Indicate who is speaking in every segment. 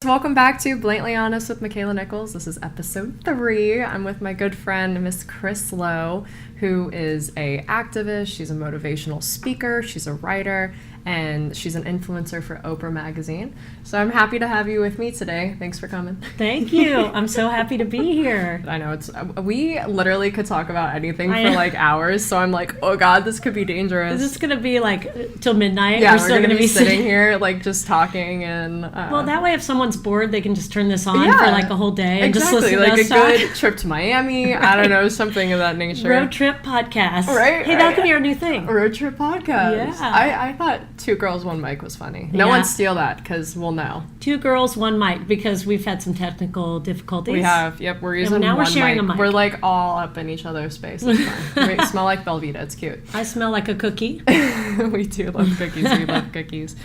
Speaker 1: Welcome back to Blatantly Honest with Makaila Nichols. This is episode 3. I'm with my good friend, Miss Chris Lowe, who is a activist. She's a motivational speaker. She's a writer, and she's an influencer for Oprah magazine. So I'm happy to have you with me today. Thanks for coming.
Speaker 2: Thank you. I'm so happy to be here.
Speaker 1: I know we literally could talk about anything for like hours. So I'm like, oh God, this could be dangerous.
Speaker 2: Is this gonna be like till midnight?
Speaker 1: Yeah, we're still gonna be sitting here like just talking and.
Speaker 2: Well, that way if someone's bored, they can just turn this on for like a whole day and just listen
Speaker 1: like
Speaker 2: to us
Speaker 1: a good trip to Miami. I don't know, something of that nature.
Speaker 2: Road trip podcast.
Speaker 1: Right.
Speaker 2: Hey, that could be our new thing.
Speaker 1: Road trip podcast.
Speaker 2: Yeah.
Speaker 1: I thought 2 girls, 1 mic was funny. No one steal that because we'll know.
Speaker 2: 2 girls, 1 mic because we've had some technical difficulties.
Speaker 1: We have. Yep, we're using
Speaker 2: now
Speaker 1: one
Speaker 2: we're sharing
Speaker 1: mic.
Speaker 2: a mic.
Speaker 1: We're like all up in each other's space. It's fine. We smell like Velveeta. It's cute.
Speaker 2: I smell like a cookie.
Speaker 1: We do love cookies. We love cookies.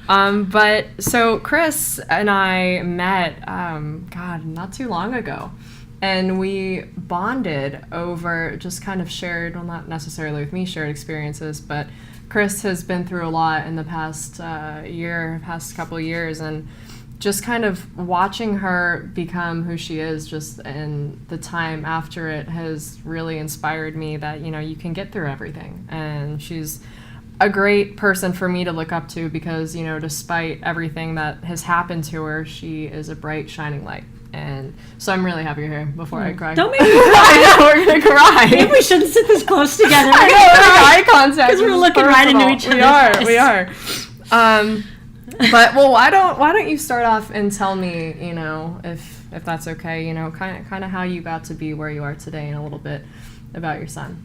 Speaker 1: But so Chris and I met, not too long ago. And we bonded over just kind of shared, well, not necessarily with me, shared experiences, but Chris has been through a lot in the past past couple years, and just kind of watching her become who she is just in the time after it has really inspired me that, you know, you can get through everything. And she's a great person for me to look up to because, you know, despite everything that has happened to her, she is a bright, shining light. And so I'm really happy you're here before I cry.
Speaker 2: Don't make me cry.
Speaker 1: I know, we're going to cry.
Speaker 2: Maybe we shouldn't sit this close together.
Speaker 1: I know, eye contact.
Speaker 2: Because we're looking right into each other's eyes.
Speaker 1: We are. But, well, why don't you start off and tell me, you know, if that's okay, you know, kind of how you got to be where you are today and a little bit about your son.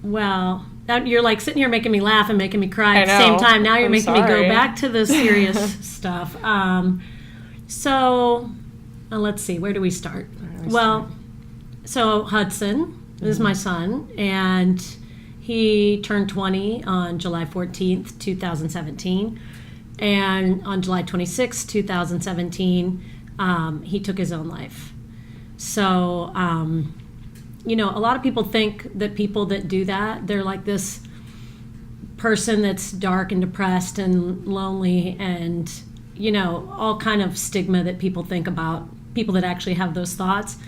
Speaker 2: Well, you're like sitting here making me laugh and making me cry at the same time. Now you're making me go back to the serious stuff. Let's see, where do we start? So Hudson is my son, and he turned 20 on July 14th, 2017. And on July 26th, 2017, he took his own life. So, you know, a lot of people think that people that do that, they're like this person that's dark and depressed and lonely and, you know, all kind of stigma that people think about people that actually have those thoughts.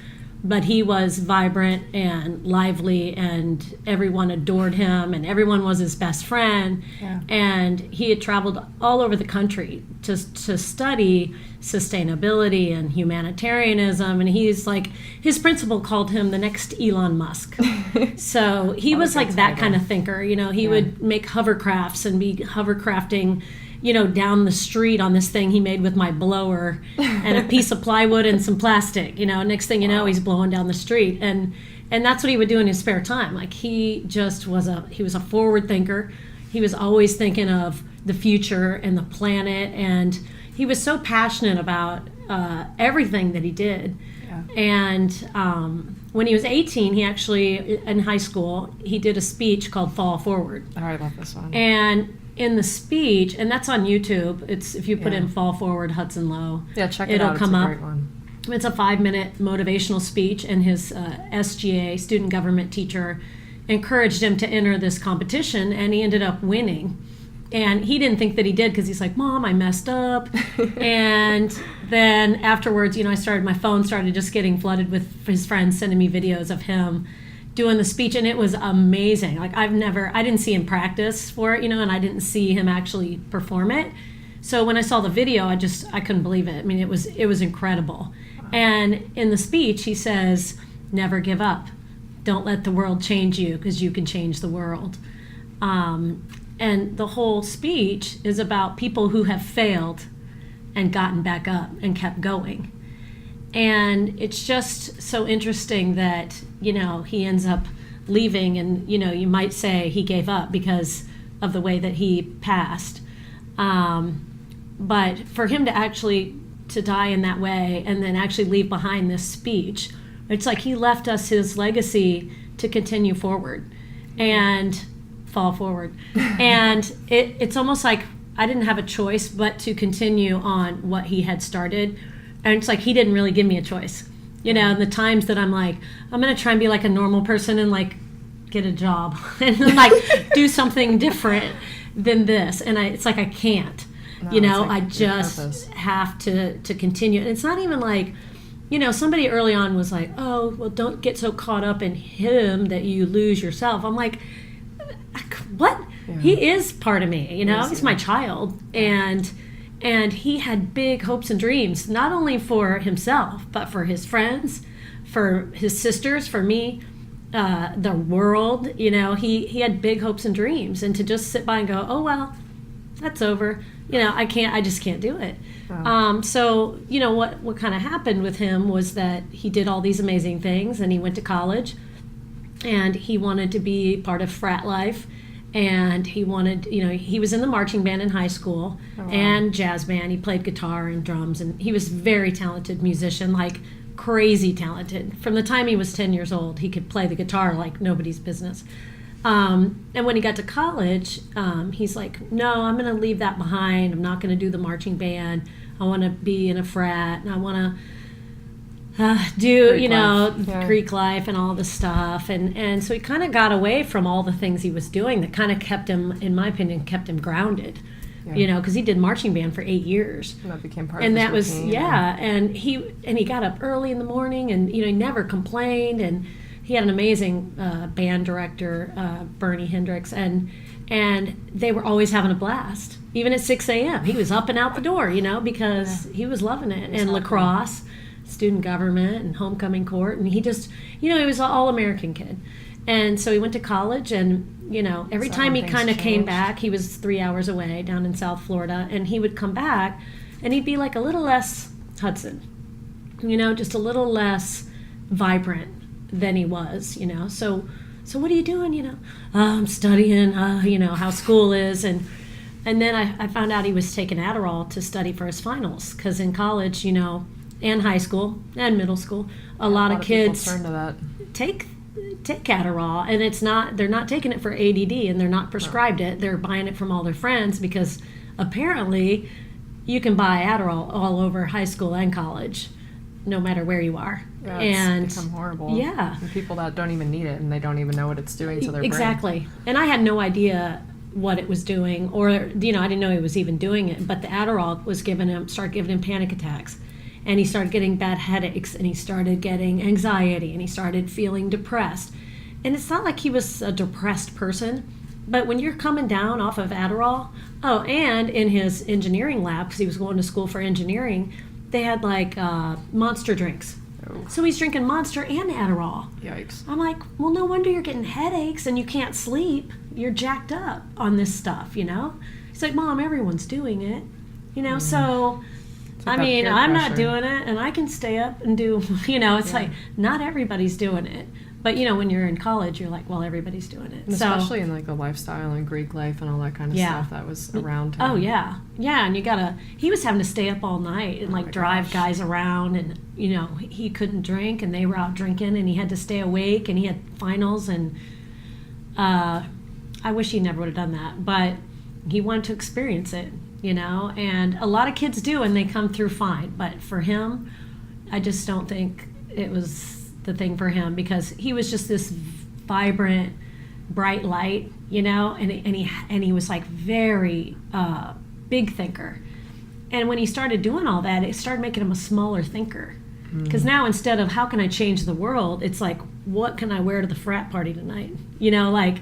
Speaker 2: But he was vibrant and lively, and everyone adored him, and everyone was his best friend. Yeah. And he had traveled all over the country to study sustainability and humanitarianism. And he's like, his principal called him the next Elon Musk. So he was like that kind of thinker. You know, he would make hovercrafts and be hovercrafting, you know, down the street on this thing he made with my blower and a piece of plywood and some plastic, you know. Next thing you know, he's blowing down the street. And that's what he would do in his spare time. Like, he just was a forward thinker. He was always thinking of the future and the planet. And he was so passionate about everything that he did. Yeah. And when he was 18, he actually, in high school, he did a speech called Fall Forward.
Speaker 1: Oh, I love this one.
Speaker 2: And in the speech, and that's on YouTube. It's if you put in Fall Forward Hudson Lowe.
Speaker 1: Yeah, check it out.
Speaker 2: It'll come up.
Speaker 1: Great one.
Speaker 2: It's a 5-minute motivational speech, and his SGA, student government teacher, encouraged him to enter this competition, and he ended up winning. And he didn't think that he did because he's like, Mom, I messed up. And then afterwards, you know, my phone started just getting flooded with his friends sending me videos of him doing the speech, and it was amazing. Like, I didn't see him practice for it, you know, and I didn't see him actually perform it. So when I saw the video, I couldn't believe it. I mean, it was incredible. Wow. And in the speech, he says, never give up. Don't let the world change you, because you can change the world. And the whole speech is about people who have failed and gotten back up and kept going. And it's just so interesting that, you know, he ends up leaving, and, you know, you might say he gave up because of the way that he passed. But for him to die in that way and then actually leave behind this speech, it's like he left us his legacy to continue forward and fall forward. And it's almost like I didn't have a choice but to continue on what he had started. And it's like he didn't really give me a choice. You know, and the times that I'm like, I'm going to try and be like a normal person and like get a job and like do something different than this. And it's like I can't.
Speaker 1: No,
Speaker 2: you know,
Speaker 1: it's like
Speaker 2: I just
Speaker 1: purpose.
Speaker 2: have to continue. And it's not even like, you know, somebody early on was like, oh, well, don't get so caught up in him that you lose yourself. I'm like, what?
Speaker 1: Yeah.
Speaker 2: He is part of me, you know,
Speaker 1: Yes,
Speaker 2: he's
Speaker 1: yeah.
Speaker 2: my child. And he had big hopes and dreams, not only for himself, but for his friends, for his sisters, for me, the world. You know, he had big hopes and dreams. And to just sit by and go, oh, well, that's over. You know, I just can't do it.
Speaker 1: Wow.
Speaker 2: So, you know, what kind of happened with him was that he did all these amazing things, and he went to college, and he wanted to be part of frat life. And he wanted, you know, he was in the marching band in high school and jazz band. He played guitar and drums, and he was a very talented musician, like crazy talented. From the time he was 10 years old, he could play the guitar like nobody's business. And when he got to college, he's like, no, I'm going to leave that behind. I'm not going to do the marching band. I want to be in a frat, and I want to do
Speaker 1: Greek life. Yeah.
Speaker 2: Greek life and all this stuff, and so he kind of got away from all the things he was doing that kind of kept him, in my opinion, kept him grounded.
Speaker 1: Yeah.
Speaker 2: You know, because he did marching band for 8 years,
Speaker 1: And that became part
Speaker 2: and
Speaker 1: of his
Speaker 2: that was
Speaker 1: routine.
Speaker 2: and he got up early in the morning, and you know, he never complained, and he had an amazing band director, Bernie Hendricks, and they were always having a blast, even at 6 a.m. He was up and out the door, you know, because he was loving it. And lacrosse, student government, and homecoming court, and he just, you know, he was an all-American kid. And so he went to college, and you know, every
Speaker 1: So
Speaker 2: time he
Speaker 1: things
Speaker 2: kind of came
Speaker 1: changed.
Speaker 2: back, he was 3 hours away down in South Florida, and he would come back, and he'd be like a little less Hudson, you know, just a little less vibrant than he was, you know. So what are you doing, you know? I'm studying, you know, how school is, and then I found out he was taking Adderall to study for his finals, because in college, you know, and high school and middle school, a lot of
Speaker 1: people
Speaker 2: kids
Speaker 1: turn to that.
Speaker 2: take Adderall, and they're not taking it for ADD, and they're not prescribed it. They're buying it from all their friends, because apparently you can buy Adderall all over high school and college, no matter where you are.
Speaker 1: Yeah,
Speaker 2: and
Speaker 1: it's become horrible.
Speaker 2: Yeah.
Speaker 1: And people that don't even need it, and they don't even know what it's doing to their brain.
Speaker 2: Exactly. And I had no idea what it was doing, or you know, I didn't know he was even doing it. But the Adderall was started giving him panic attacks, and he started getting bad headaches, and he started getting anxiety, and he started feeling depressed. And it's not like he was a depressed person, but when you're coming down off of Adderall, and in his engineering lab, because he was going to school for engineering, they had like Monster drinks.
Speaker 1: Oh.
Speaker 2: So he's drinking Monster and Adderall.
Speaker 1: Yikes.
Speaker 2: I'm like, well, no wonder you're getting headaches and you can't sleep. You're jacked up on this stuff, you know? He's like, Mom, everyone's doing it. You know, so,
Speaker 1: like
Speaker 2: I
Speaker 1: that
Speaker 2: mean,
Speaker 1: peer
Speaker 2: I'm not
Speaker 1: pressure.
Speaker 2: doing it, and I can stay up and do, you know, it's like, not everybody's doing it. But, you know, when you're in college, you're like, well, everybody's doing it.
Speaker 1: And especially in like the lifestyle and Greek life and all that kind of
Speaker 2: Yeah.
Speaker 1: stuff that was around him.
Speaker 2: Oh, yeah. Yeah, and he was having to stay up all night and, like,
Speaker 1: my
Speaker 2: drive
Speaker 1: gosh.
Speaker 2: guys around, and, you know, he couldn't drink, and they were out drinking, and he had to stay awake, and he had finals, and I wish he never would have done that, but he wanted to experience it, you know, and a lot of kids do, and they come through fine, but for him, I just don't think it was the thing for him, because he was just this vibrant, bright light, you know, and he was like very big thinker. And when he started doing all that, it started making him a smaller thinker. Because now, instead of how can I change the world, it's like, what can I wear to the frat party tonight? You know, like,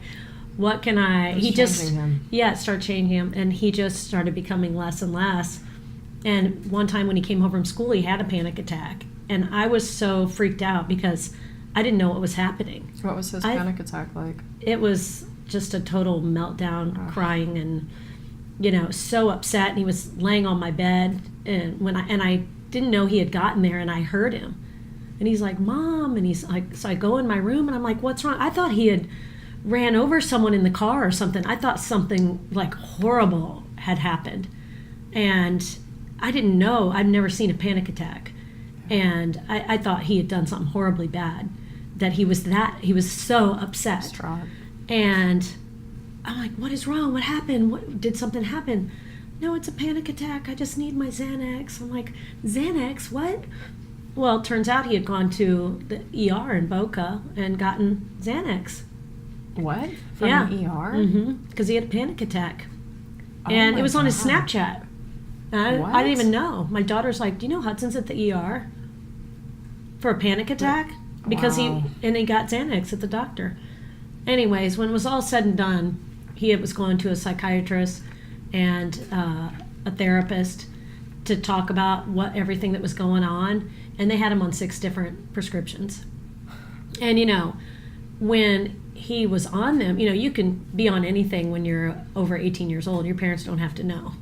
Speaker 2: what can I?
Speaker 1: It was changing him.
Speaker 2: Yeah, it started changing him, and he just started becoming less and less. And one time when he came home from school, he had a panic attack, and I was so freaked out because I didn't know what was happening.
Speaker 1: What was his panic attack like?
Speaker 2: It was just a total meltdown, crying, and you know, so upset. And he was laying on my bed, and I didn't know he had gotten there, and I heard him, and he's like, "Mom," and he's like, so I go in my room, and I'm like, "What's wrong?" I thought he had ran over someone in the car or something. I thought something like horrible had happened, and I didn't know. I'd never seen a panic attack, and I thought he had done something horribly bad. That he was so upset.
Speaker 1: Distraught.
Speaker 2: And I'm like, what is wrong? What happened? Did something happen? No, it's a panic attack. I just need my Xanax. I'm like, Xanax? What? Well, it turns out he had gone to the ER in Boca and gotten Xanax.
Speaker 1: What? From the ER?
Speaker 2: Mm-hmm. Because he had a panic attack.
Speaker 1: Oh
Speaker 2: And
Speaker 1: my
Speaker 2: it was on his
Speaker 1: God.
Speaker 2: Snapchat. I
Speaker 1: What?
Speaker 2: didn't even know. My daughter's like, do you know Hudson's at the ER for a panic attack? Because
Speaker 1: Wow.
Speaker 2: he got Xanax at the doctor. Anyways, when it was all said and done, he was going to a psychiatrist and a therapist to talk about everything that was going on, and they had him on 6 different prescriptions. And when he was on them, you can be on anything when you're over 18 years old. Your parents don't have to know.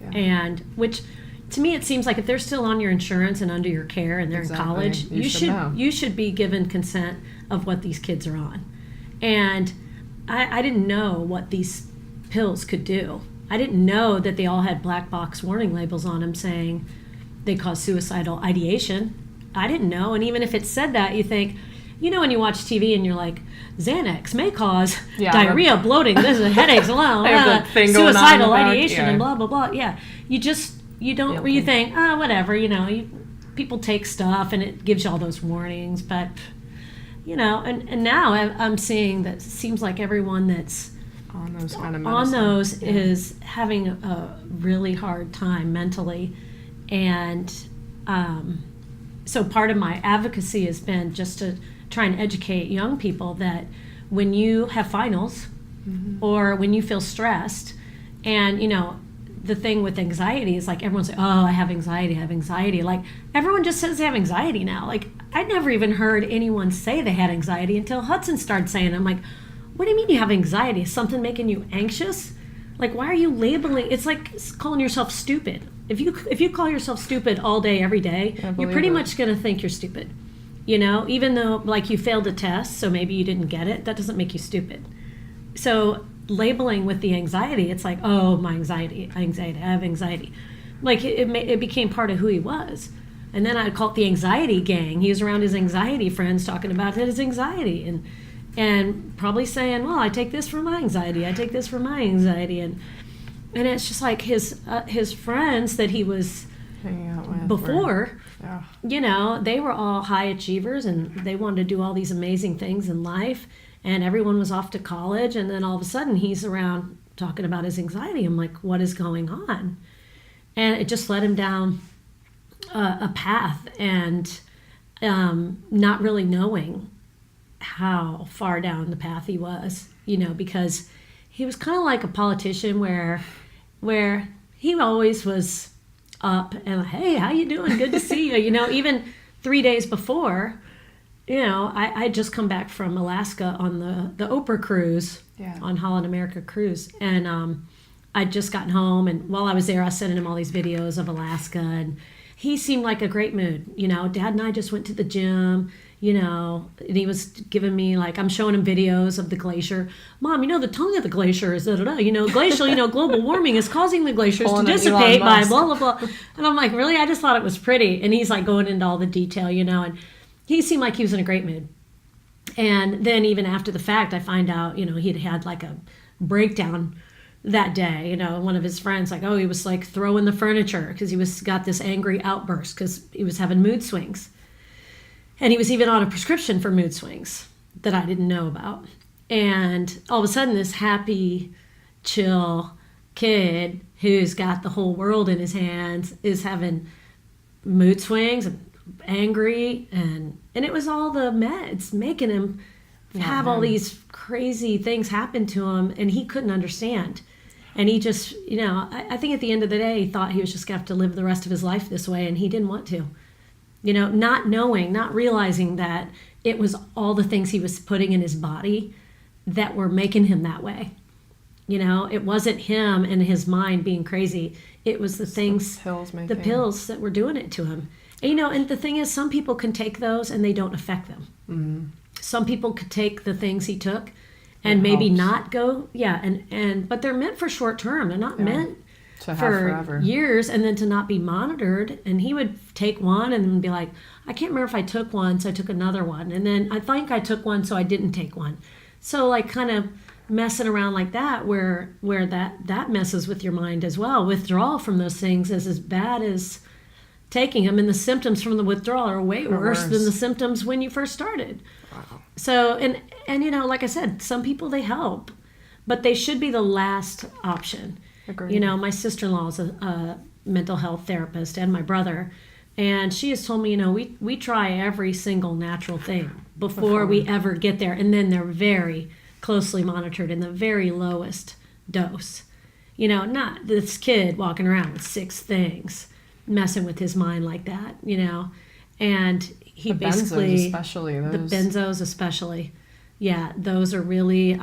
Speaker 2: Yeah. And which, to me, it seems like if they're still on your insurance and under your care and they're in college, you should be given consent of what these kids are on. And I didn't know what these pills could do. I didn't know that they all had black box warning labels on them saying they cause suicidal ideation. I didn't know. And even if it said that, you think, when you watch TV and you're like, Xanax may cause diarrhea, bloating, this is headaches alone, suicidal ideation, and blah, blah, blah. Yeah. You don't, you think, whatever, people take stuff and it gives you all those warnings. But, and now I'm seeing that it seems like everyone that's
Speaker 1: on those kind of medicine.
Speaker 2: Is having a really hard time mentally. And so part of my advocacy has been just to try and educate young people that when you have finals or when you feel stressed, and the thing with anxiety is like everyone's like, oh, I have anxiety. Like everyone just says they have anxiety now. Like I never even heard anyone say they had anxiety until Hudson started saying it. I'm like, what do you mean you have anxiety? Is something making you anxious? Like, why are you labeling? It's like calling yourself stupid. If you call yourself stupid all day, every day, you're pretty much going to think you're stupid. Even though like you failed a test, so maybe you didn't get it, that doesn't make you stupid. So labeling with the anxiety, it's like, oh, my anxiety, I have anxiety. Like it became part of who he was. And then I'd call it the anxiety gang. He was around his anxiety friends talking about his anxiety and probably saying, well, I take this for my anxiety. I take this for my anxiety. And it's just like his friends that he was
Speaker 1: hanging out with
Speaker 2: before, they were all high achievers and they wanted to do all these amazing things in life. And everyone was off to college. And then all of a sudden he's around talking about his anxiety. I'm like, what is going on? And it just led him down a path and not really knowing how far down the path he was, because he was kind of like a politician where he always was up and, hey, how you doing? Good to see you. Even 3 days before, I just come back from Alaska on the Oprah cruise, on Holland America cruise. And I'd just gotten home. And while I was there, I was sending him all these videos of Alaska. And he seemed like a great mood. Dad and I just went to the gym, and he was giving me, like, I'm showing him videos of the glacier. Mom, the tongue of the glacier is da-da-da. Glacial, global warming is causing the glaciers to dissipate by blah, blah, blah. And I'm like, really? I just thought it was pretty. And he's like going into all the detail, and he seemed like he was in a great mood. And then even after the fact, I find out, he'd had like a breakdown that day. One of his friends, like, oh, he was like throwing the furniture because he got this angry outburst because he was having mood swings. And he was even on a prescription for mood swings that I didn't know about. And all of a sudden, this happy, chill kid who's got the whole world in his hands is having mood swings and angry. And it was all the meds making him have all these crazy things happen to him. And he couldn't understand. And he just, I think at the end of the day, he thought he was just going to have to live the rest of his life this way. And he didn't want to. Not knowing, not realizing that it was all the things he was putting in his body that were making him that way. It wasn't him and his mind being crazy. It was the things, the pills that were doing it to him. And, and the thing is, some people can take those and they don't affect them. Mm-hmm. Some people could take the things he took and maybe not go, but they're meant for short term. They're not meant for forever. Years, and then to not be monitored. And he would take one and then be like, I can't remember if I took one, so I took another one. And then I think I took one, so I didn't take one. So like kind of messing around like that, where that messes with your mind as well. Withdrawal from those things is as bad as taking them, and the symptoms from the withdrawal are way worse than the symptoms when you first started. Wow. So, and like I said, some people, they help, but they should be the last option.
Speaker 1: Agreed.
Speaker 2: My sister-in-law is a mental health therapist and my brother. And she has told me, we try every single natural thing before we ever get there. And then they're very closely monitored in the very lowest dose. Not this kid walking around with 6 things, messing with his mind like that, And he
Speaker 1: the
Speaker 2: basically...
Speaker 1: benzos especially.
Speaker 2: The benzos especially. Yeah, those are really...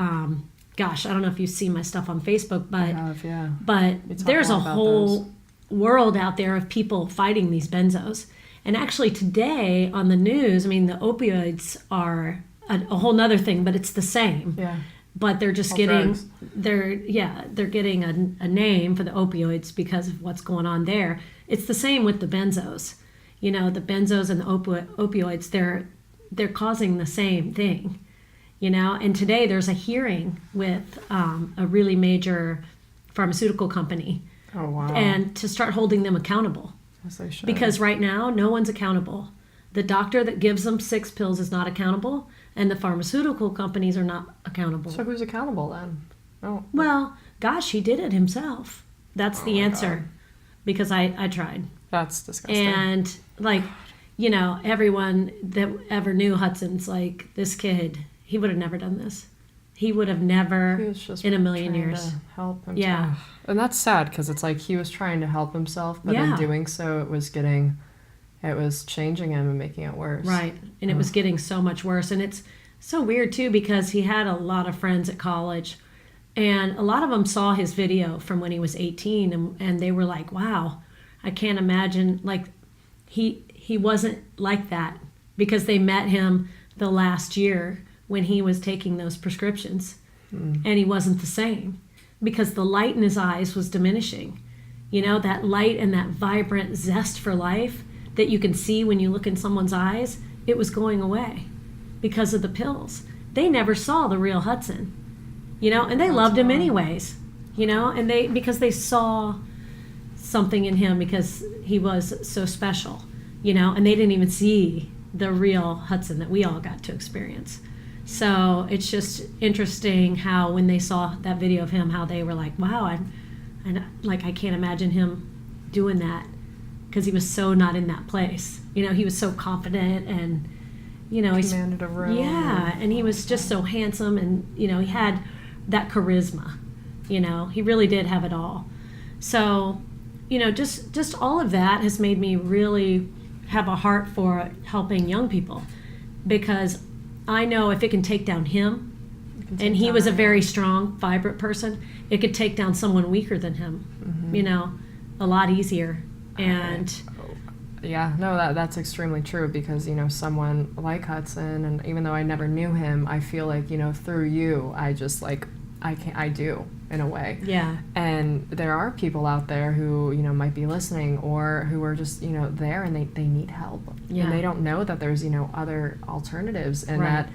Speaker 2: gosh, I don't know if you see my stuff on Facebook, but... I
Speaker 1: have, yeah.
Speaker 2: But there's a whole world out there of people fighting these benzos. And actually today on the news, the opioids are a whole nother thing, but it's the same.
Speaker 1: Yeah.
Speaker 2: But they're just getting they're getting a name for the opioids because of what's going on there. It's the same with the benzos. The benzos and the opioids, they're causing the same thing. And today there's a hearing with a really major pharmaceutical company.
Speaker 1: Oh, wow.
Speaker 2: And to start holding them accountable.
Speaker 1: Yes, they should.
Speaker 2: Because right now, no one's accountable. The doctor that gives them 6 pills is not accountable, and the pharmaceutical companies are not accountable.
Speaker 1: So who's accountable then? Oh.
Speaker 2: Well, gosh, he did it himself. That's the answer. God. Because I tried.
Speaker 1: That's disgusting.
Speaker 2: And, everyone that ever knew Hudson's like, this kid, he would have never done this. He would have never,
Speaker 1: he was just
Speaker 2: in a million
Speaker 1: trying
Speaker 2: years,
Speaker 1: to help himself.
Speaker 2: Yeah.
Speaker 1: And that's sad because it's like he was trying to help himself, but in doing so, it was changing him and making it worse.
Speaker 2: Right. And it was getting so much worse. And it's so weird too, because he had a lot of friends at college, and a lot of them saw his video from when he was 18, and they were like, wow, I can't imagine, like, he wasn't like that, because they met him the last year when he was taking those prescriptions, and he wasn't the same, because the light in his eyes was diminishing. That light and that vibrant zest for life that you can see when you look in someone's eyes, it was going away because of the pills. They never saw the real Hudson, and they loved him anyways, and because they saw something in him because he was so special, and they didn't even see the real Hudson that we all got to experience. So it's just interesting how when they saw that video of him, how they were like, wow, I can't imagine him doing that, because he was so not in that place. He was so confident, and, he
Speaker 1: commanded a room.
Speaker 2: Yeah, and he was just so handsome, and, he had that charisma. He really did have it all. So, just all of that has made me really have a heart for helping young people, because I know if it can take down him, and he was a very strong, vibrant person, it could take down someone weaker than him, a lot easier. And
Speaker 1: yeah, no, that's extremely true, because someone like Hudson, and even though I never knew him, I feel like through you, I just like I do in a way.
Speaker 2: Yeah.
Speaker 1: And there are people out there who might be listening, or who are just there, and they need help.
Speaker 2: Yeah.
Speaker 1: And they don't know that there's other alternatives, and that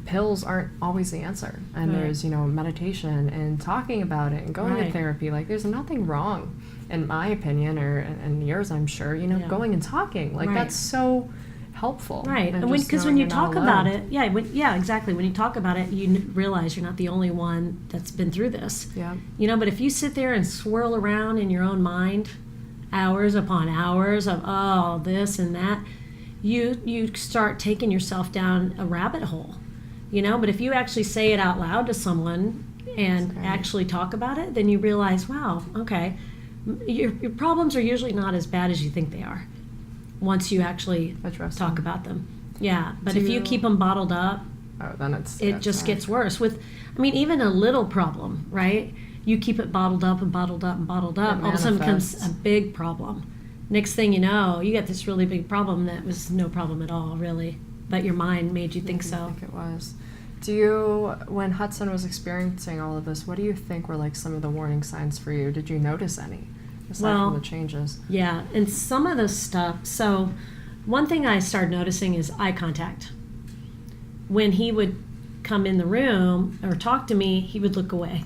Speaker 1: pills aren't always the answer. And there's meditation and talking about it and going to therapy. Like, there's nothing wrong, in my opinion, or and yours, I'm sure. Going and talking, like that's so helpful.
Speaker 2: Right. And because when you talk about it, exactly. When you talk about it, you realize you're not the only one that's been through this.
Speaker 1: Yeah.
Speaker 2: But if you sit there and swirl around in your own mind, hours upon hours of this and that, you start taking yourself down a rabbit hole. But if you actually say it out loud to someone and actually talk about it, then you realize, wow, okay, your problems are usually not as bad as you think they are once you actually talk about them. Yeah, but if you keep them bottled up,
Speaker 1: then
Speaker 2: it just gets worse. Even a little problem, right? You keep it bottled up and bottled up and bottled up, all of a sudden becomes a big problem. Next thing you know, you got this really big problem that was no problem at all, really. But your mind made you think so.
Speaker 1: I think it was. When Hudson was experiencing all of this, what do you think were like some of the warning signs for you? Did you notice any? Aside from the changes.
Speaker 2: Yeah, and some of the stuff. So one thing I started noticing is eye contact. When he would come in the room or talk to me, he would look away.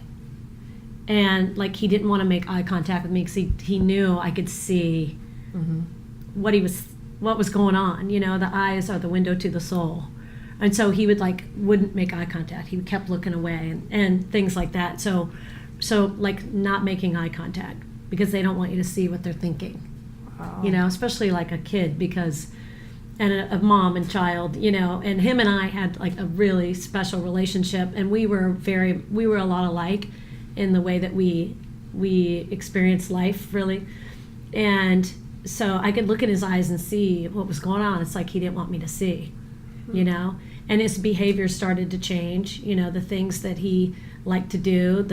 Speaker 2: And like he didn't want to make eye contact with me because he knew I could see what was going on. The eyes are the window to the soul. And so he wouldn't make eye contact. He kept looking away and things like that. So like not making eye contact. because they don't want you to see what they're thinking.
Speaker 1: Wow.
Speaker 2: You know, especially like a kid, because and a mom and child, you know, and him and I had like a really special relationship, and we were a lot alike in the way that we experienced life, really. And so I could look in his eyes and see what was going on. It's like he didn't want me to see, you know, and his behavior started to change, you know, the things that he liked to do,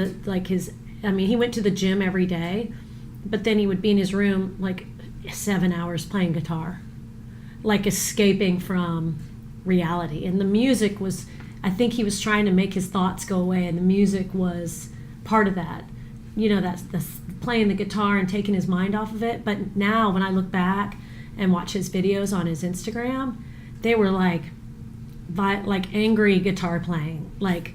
Speaker 2: he went to the gym every day, but then he would be in his room like 7 hours playing guitar, like escaping from reality. And the music was, I think he was trying to make his thoughts go away, and the music was part of that. You know, that's playing the guitar and taking his mind off of it. But now when I look back and watch his videos on his Instagram, they were like angry guitar playing, like,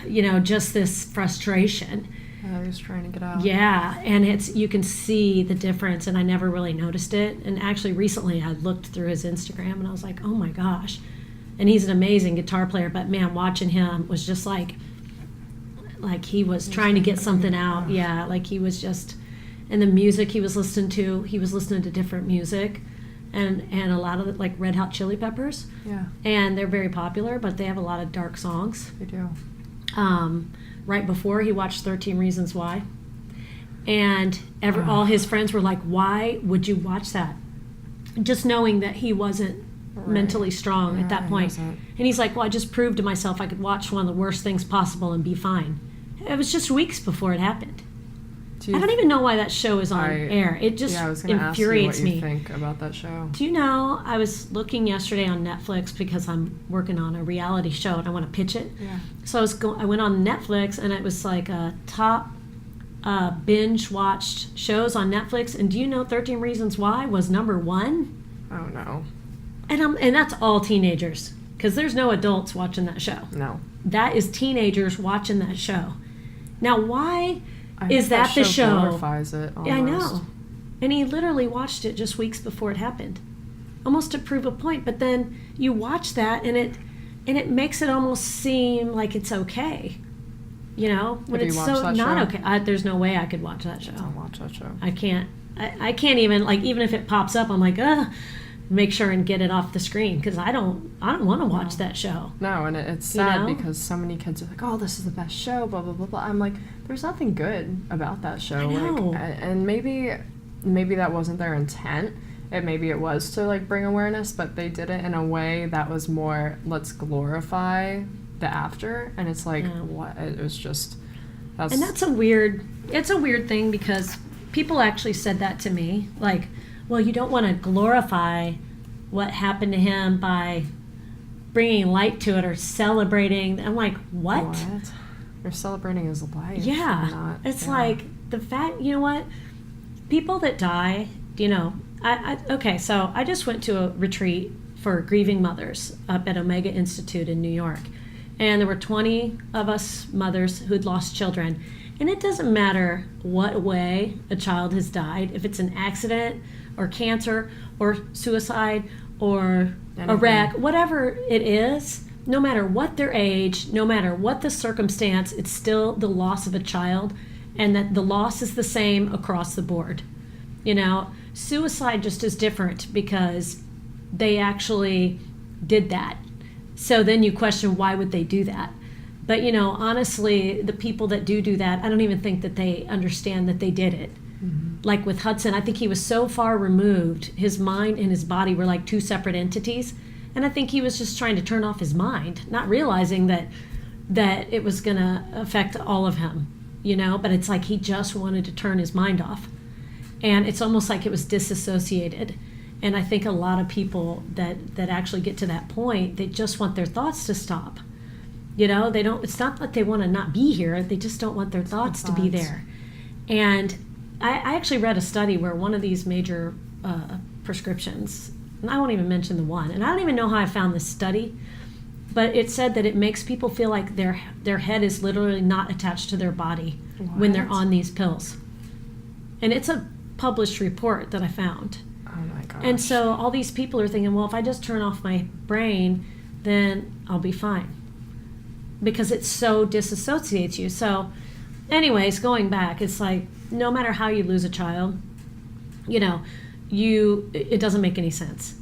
Speaker 2: you know, just this frustration.
Speaker 1: Yeah, he was trying to get out.
Speaker 2: Yeah, and you can see the difference, and I never really noticed it. And actually recently I looked through his Instagram and I was like, oh my gosh. And he's an amazing guitar player, but man, watching him was just like he was trying to get something out. Yeah, like he was just, and the music he was listening to different music, and a lot of like Red Hot Chili Peppers.
Speaker 1: Yeah. And
Speaker 2: they're very popular, but they have a lot of dark songs.
Speaker 1: They do.
Speaker 2: Right before, he watched 13 Reasons Why, and all his friends were like, why would you watch that? Just knowing that he wasn't mentally strong at that point. And he's like, well, I just proved to myself I could watch one of the worst things possible and be fine. It was just weeks before it happened. I don't even know why that show is on air. It just infuriates me.
Speaker 1: What you think about that show.
Speaker 2: Do you know, I was looking yesterday on Netflix because I'm working on a reality show and I want to pitch it.
Speaker 1: Yeah.
Speaker 2: So I went on Netflix, and it was like a top binge watched shows on Netflix. And do you know 13 Reasons Why was #1?
Speaker 1: Oh no.
Speaker 2: And that's all teenagers, because there's no adults watching that show.
Speaker 1: No.
Speaker 2: That is teenagers watching that show. Now, why is
Speaker 1: that
Speaker 2: the show?
Speaker 1: Glorifies it almost.
Speaker 2: Yeah, I know. And he literally watched it just weeks before it happened, almost to prove a point. But then you watch that, and it makes it almost seem like it's okay. You know, when it's so not okay. There's no way I could watch that show.
Speaker 1: Don't watch that show.
Speaker 2: I can't. I can't even, like, even if it pops up, I'm like, make sure and get it off the screen, because I don't want to watch that show.
Speaker 1: No, and it's sad because so many kids are like, oh, this is the best show, blah blah blah blah. I'm like, there's nothing good about that show.
Speaker 2: I know.
Speaker 1: Like, and maybe that wasn't their intent. Maybe it was to like bring awareness, but they did it in a way that was more, let's glorify the after. And it's like, what? It was just. And
Speaker 2: it's a weird thing, because people actually said that to me, like, well, you don't want to glorify what happened to him by bringing light to it or celebrating. I'm like, what?
Speaker 1: You're celebrating his life.
Speaker 2: Yeah. Like the fact, you know what? People that die, you know, okay, so I just went to a retreat for grieving mothers up at Omega Institute in New York. And there were 20 of us mothers who'd lost children. And it doesn't matter what way a child has died, if it's an accident or cancer or suicide or a wreck, whatever it is, no matter what their age, no matter what the circumstance, it's still the loss of a child, and that the loss is the same across the board. You know, suicide just is different because they actually did that. So then you question, why would they do that? But, you know, honestly, the people that do that, I don't even think that they understand that they did it. Mm-hmm. Like with Hudson, I think he was so far removed. His mind and his body were like two separate entities. And I think he was just trying to turn off his mind, not realizing that it was going to affect all of him, you know? But it's like he just wanted to turn his mind off. And it's almost like it was disassociated. And I think a lot of people that actually get to that point, they just want their thoughts to stop. You know, they don't, it's not that they want to not be here, they just don't want their thoughts to be there. And I actually read a study where one of these major prescriptions, and I won't even mention the one, and I don't even know how I found this study, but it said that it makes people feel like their head is literally not attached to their body when they're on these pills. And it's a published report that I found.
Speaker 1: Oh my gosh.
Speaker 2: And so all these people are thinking, well, if I just turn off my brain, then I'll be fine. Because it so disassociates you. So anyways, going back, it's like, no matter how you lose a child, it doesn't make any sense.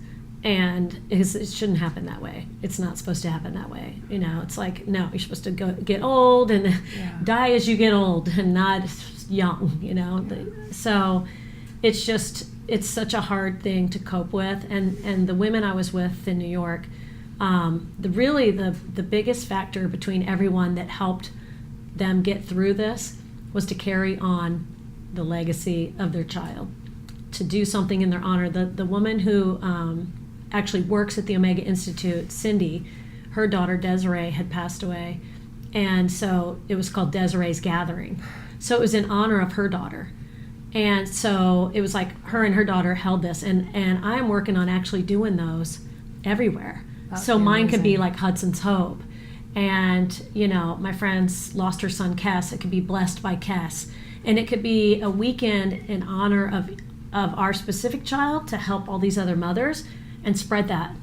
Speaker 2: And it shouldn't happen that way. It's not supposed to happen that way. It's like, no, you're supposed to get old and die as you get old and not young, So it's such a hard thing to cope with. And the women I was with in New York, the biggest factor between everyone that helped them get through this was to carry on the legacy of their child, to do something in their honor. The woman who actually works at the Omega Institute, Cindy, her daughter Desiree had passed away, and so it was called Desiree's Gathering. So it was in honor of her daughter, and so it was like her and her daughter held this, and I'm working on actually doing those everywhere. So mine could be like Hudson's Hope, and my friend's lost her son Cass. It could be Blessed by Cass, and it could be a weekend in honor of our specific child to help all these other mothers and spread that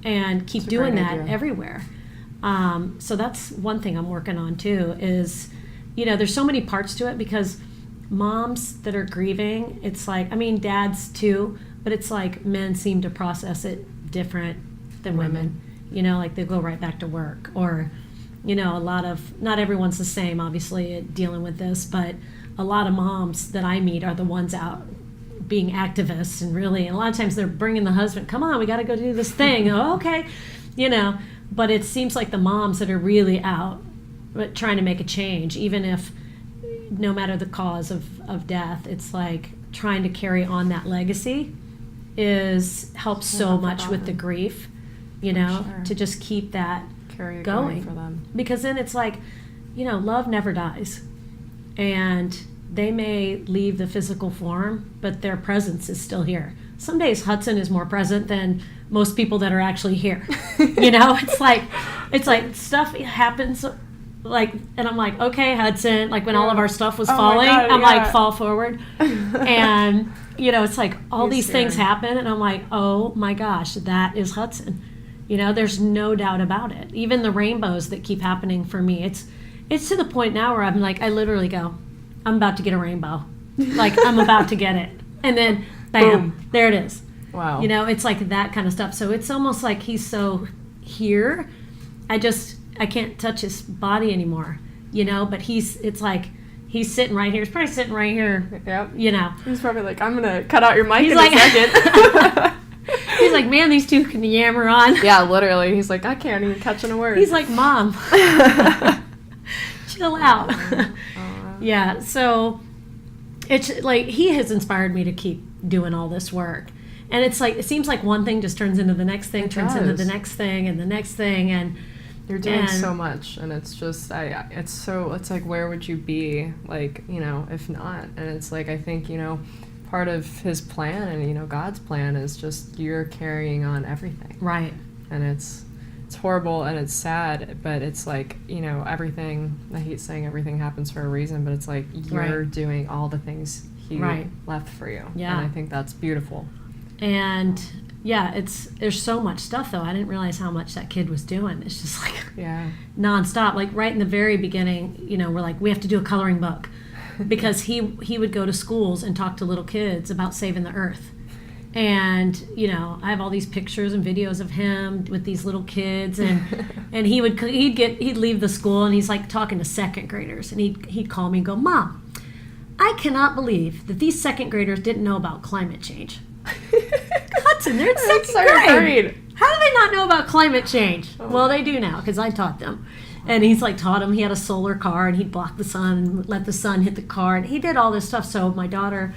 Speaker 2: and keep doing that everywhere. So that's one thing I'm working on too is, there's so many parts to it because moms that are grieving, it's like, dads too, but it's like men seem to process it different than women. Like they go right back to work, or, not everyone's the same, obviously, at dealing with this, but a lot of moms that I meet are the ones out being activists and a lot of times they're bringing the husband, come on, we got to go do this thing. Oh, okay. But it seems like the moms that are really out but trying to make a change, even if no matter the cause of death, it's like trying to carry on that legacy helps so much with the grief, to just keep that
Speaker 1: carry
Speaker 2: going
Speaker 1: for them. Because
Speaker 2: then it's like, love never dies. And they may leave the physical form, but their presence is still here. Some days Hudson is more present than most people that are actually here. It's like stuff happens, like, and I'm like, okay, Hudson, like when all of our stuff was falling, I'm like, fall forward. And, it's like all these things happen, and I'm like, oh my gosh, that is Hudson. There's no doubt about it. Even the rainbows that keep happening for me, it's to the point now where I'm like, I literally go, I'm about to get a rainbow. Like, I'm about to get it. And then, bam, boom. There it is.
Speaker 1: Wow.
Speaker 2: It's like that kind of stuff. So it's almost like he's so here. I can't touch his body anymore, but it's like he's sitting right here. He's probably sitting right here.
Speaker 1: Yep. He's probably like, I'm going to cut out your mic in
Speaker 2: a
Speaker 1: second.
Speaker 2: He's like, man, these two can yammer on.
Speaker 1: Yeah, literally. He's like, I can't even catch in a word.
Speaker 2: He's like, Mom, chill out. Yeah, so it's like he has inspired me to keep doing all this work. And it's like, it seems like one thing just turns into the next thing, into the next thing and the next thing. And
Speaker 1: you're doing so much. And it's just, it's like, where would you be, like, if not? And it's like, I think, part of his plan and, God's plan is just you're carrying on everything.
Speaker 2: Right.
Speaker 1: And it's horrible and it's sad, but it's like, everything, I hate saying everything happens for a reason, but it's like you're doing all the things he left for you.
Speaker 2: Yeah.
Speaker 1: And I think that's beautiful.
Speaker 2: And yeah, there's so much stuff though. I didn't realize how much that kid was doing. It's just like nonstop. Like right in the very beginning, we're like, we have to do a coloring book because he would go to schools and talk to little kids about saving the earth. And I have all these pictures and videos of him with these little kids, and he'd leave the school and he's like talking to second graders, and he'd call me and go, Mom, I cannot believe that these second graders didn't know about climate change. Hudson, they're in second grade. How do they not know about climate change? Oh. Well, they do now because I taught them. And he's like taught him. He had a solar car and he'd block the sun and let the sun hit the car, and he did all this stuff. So my daughter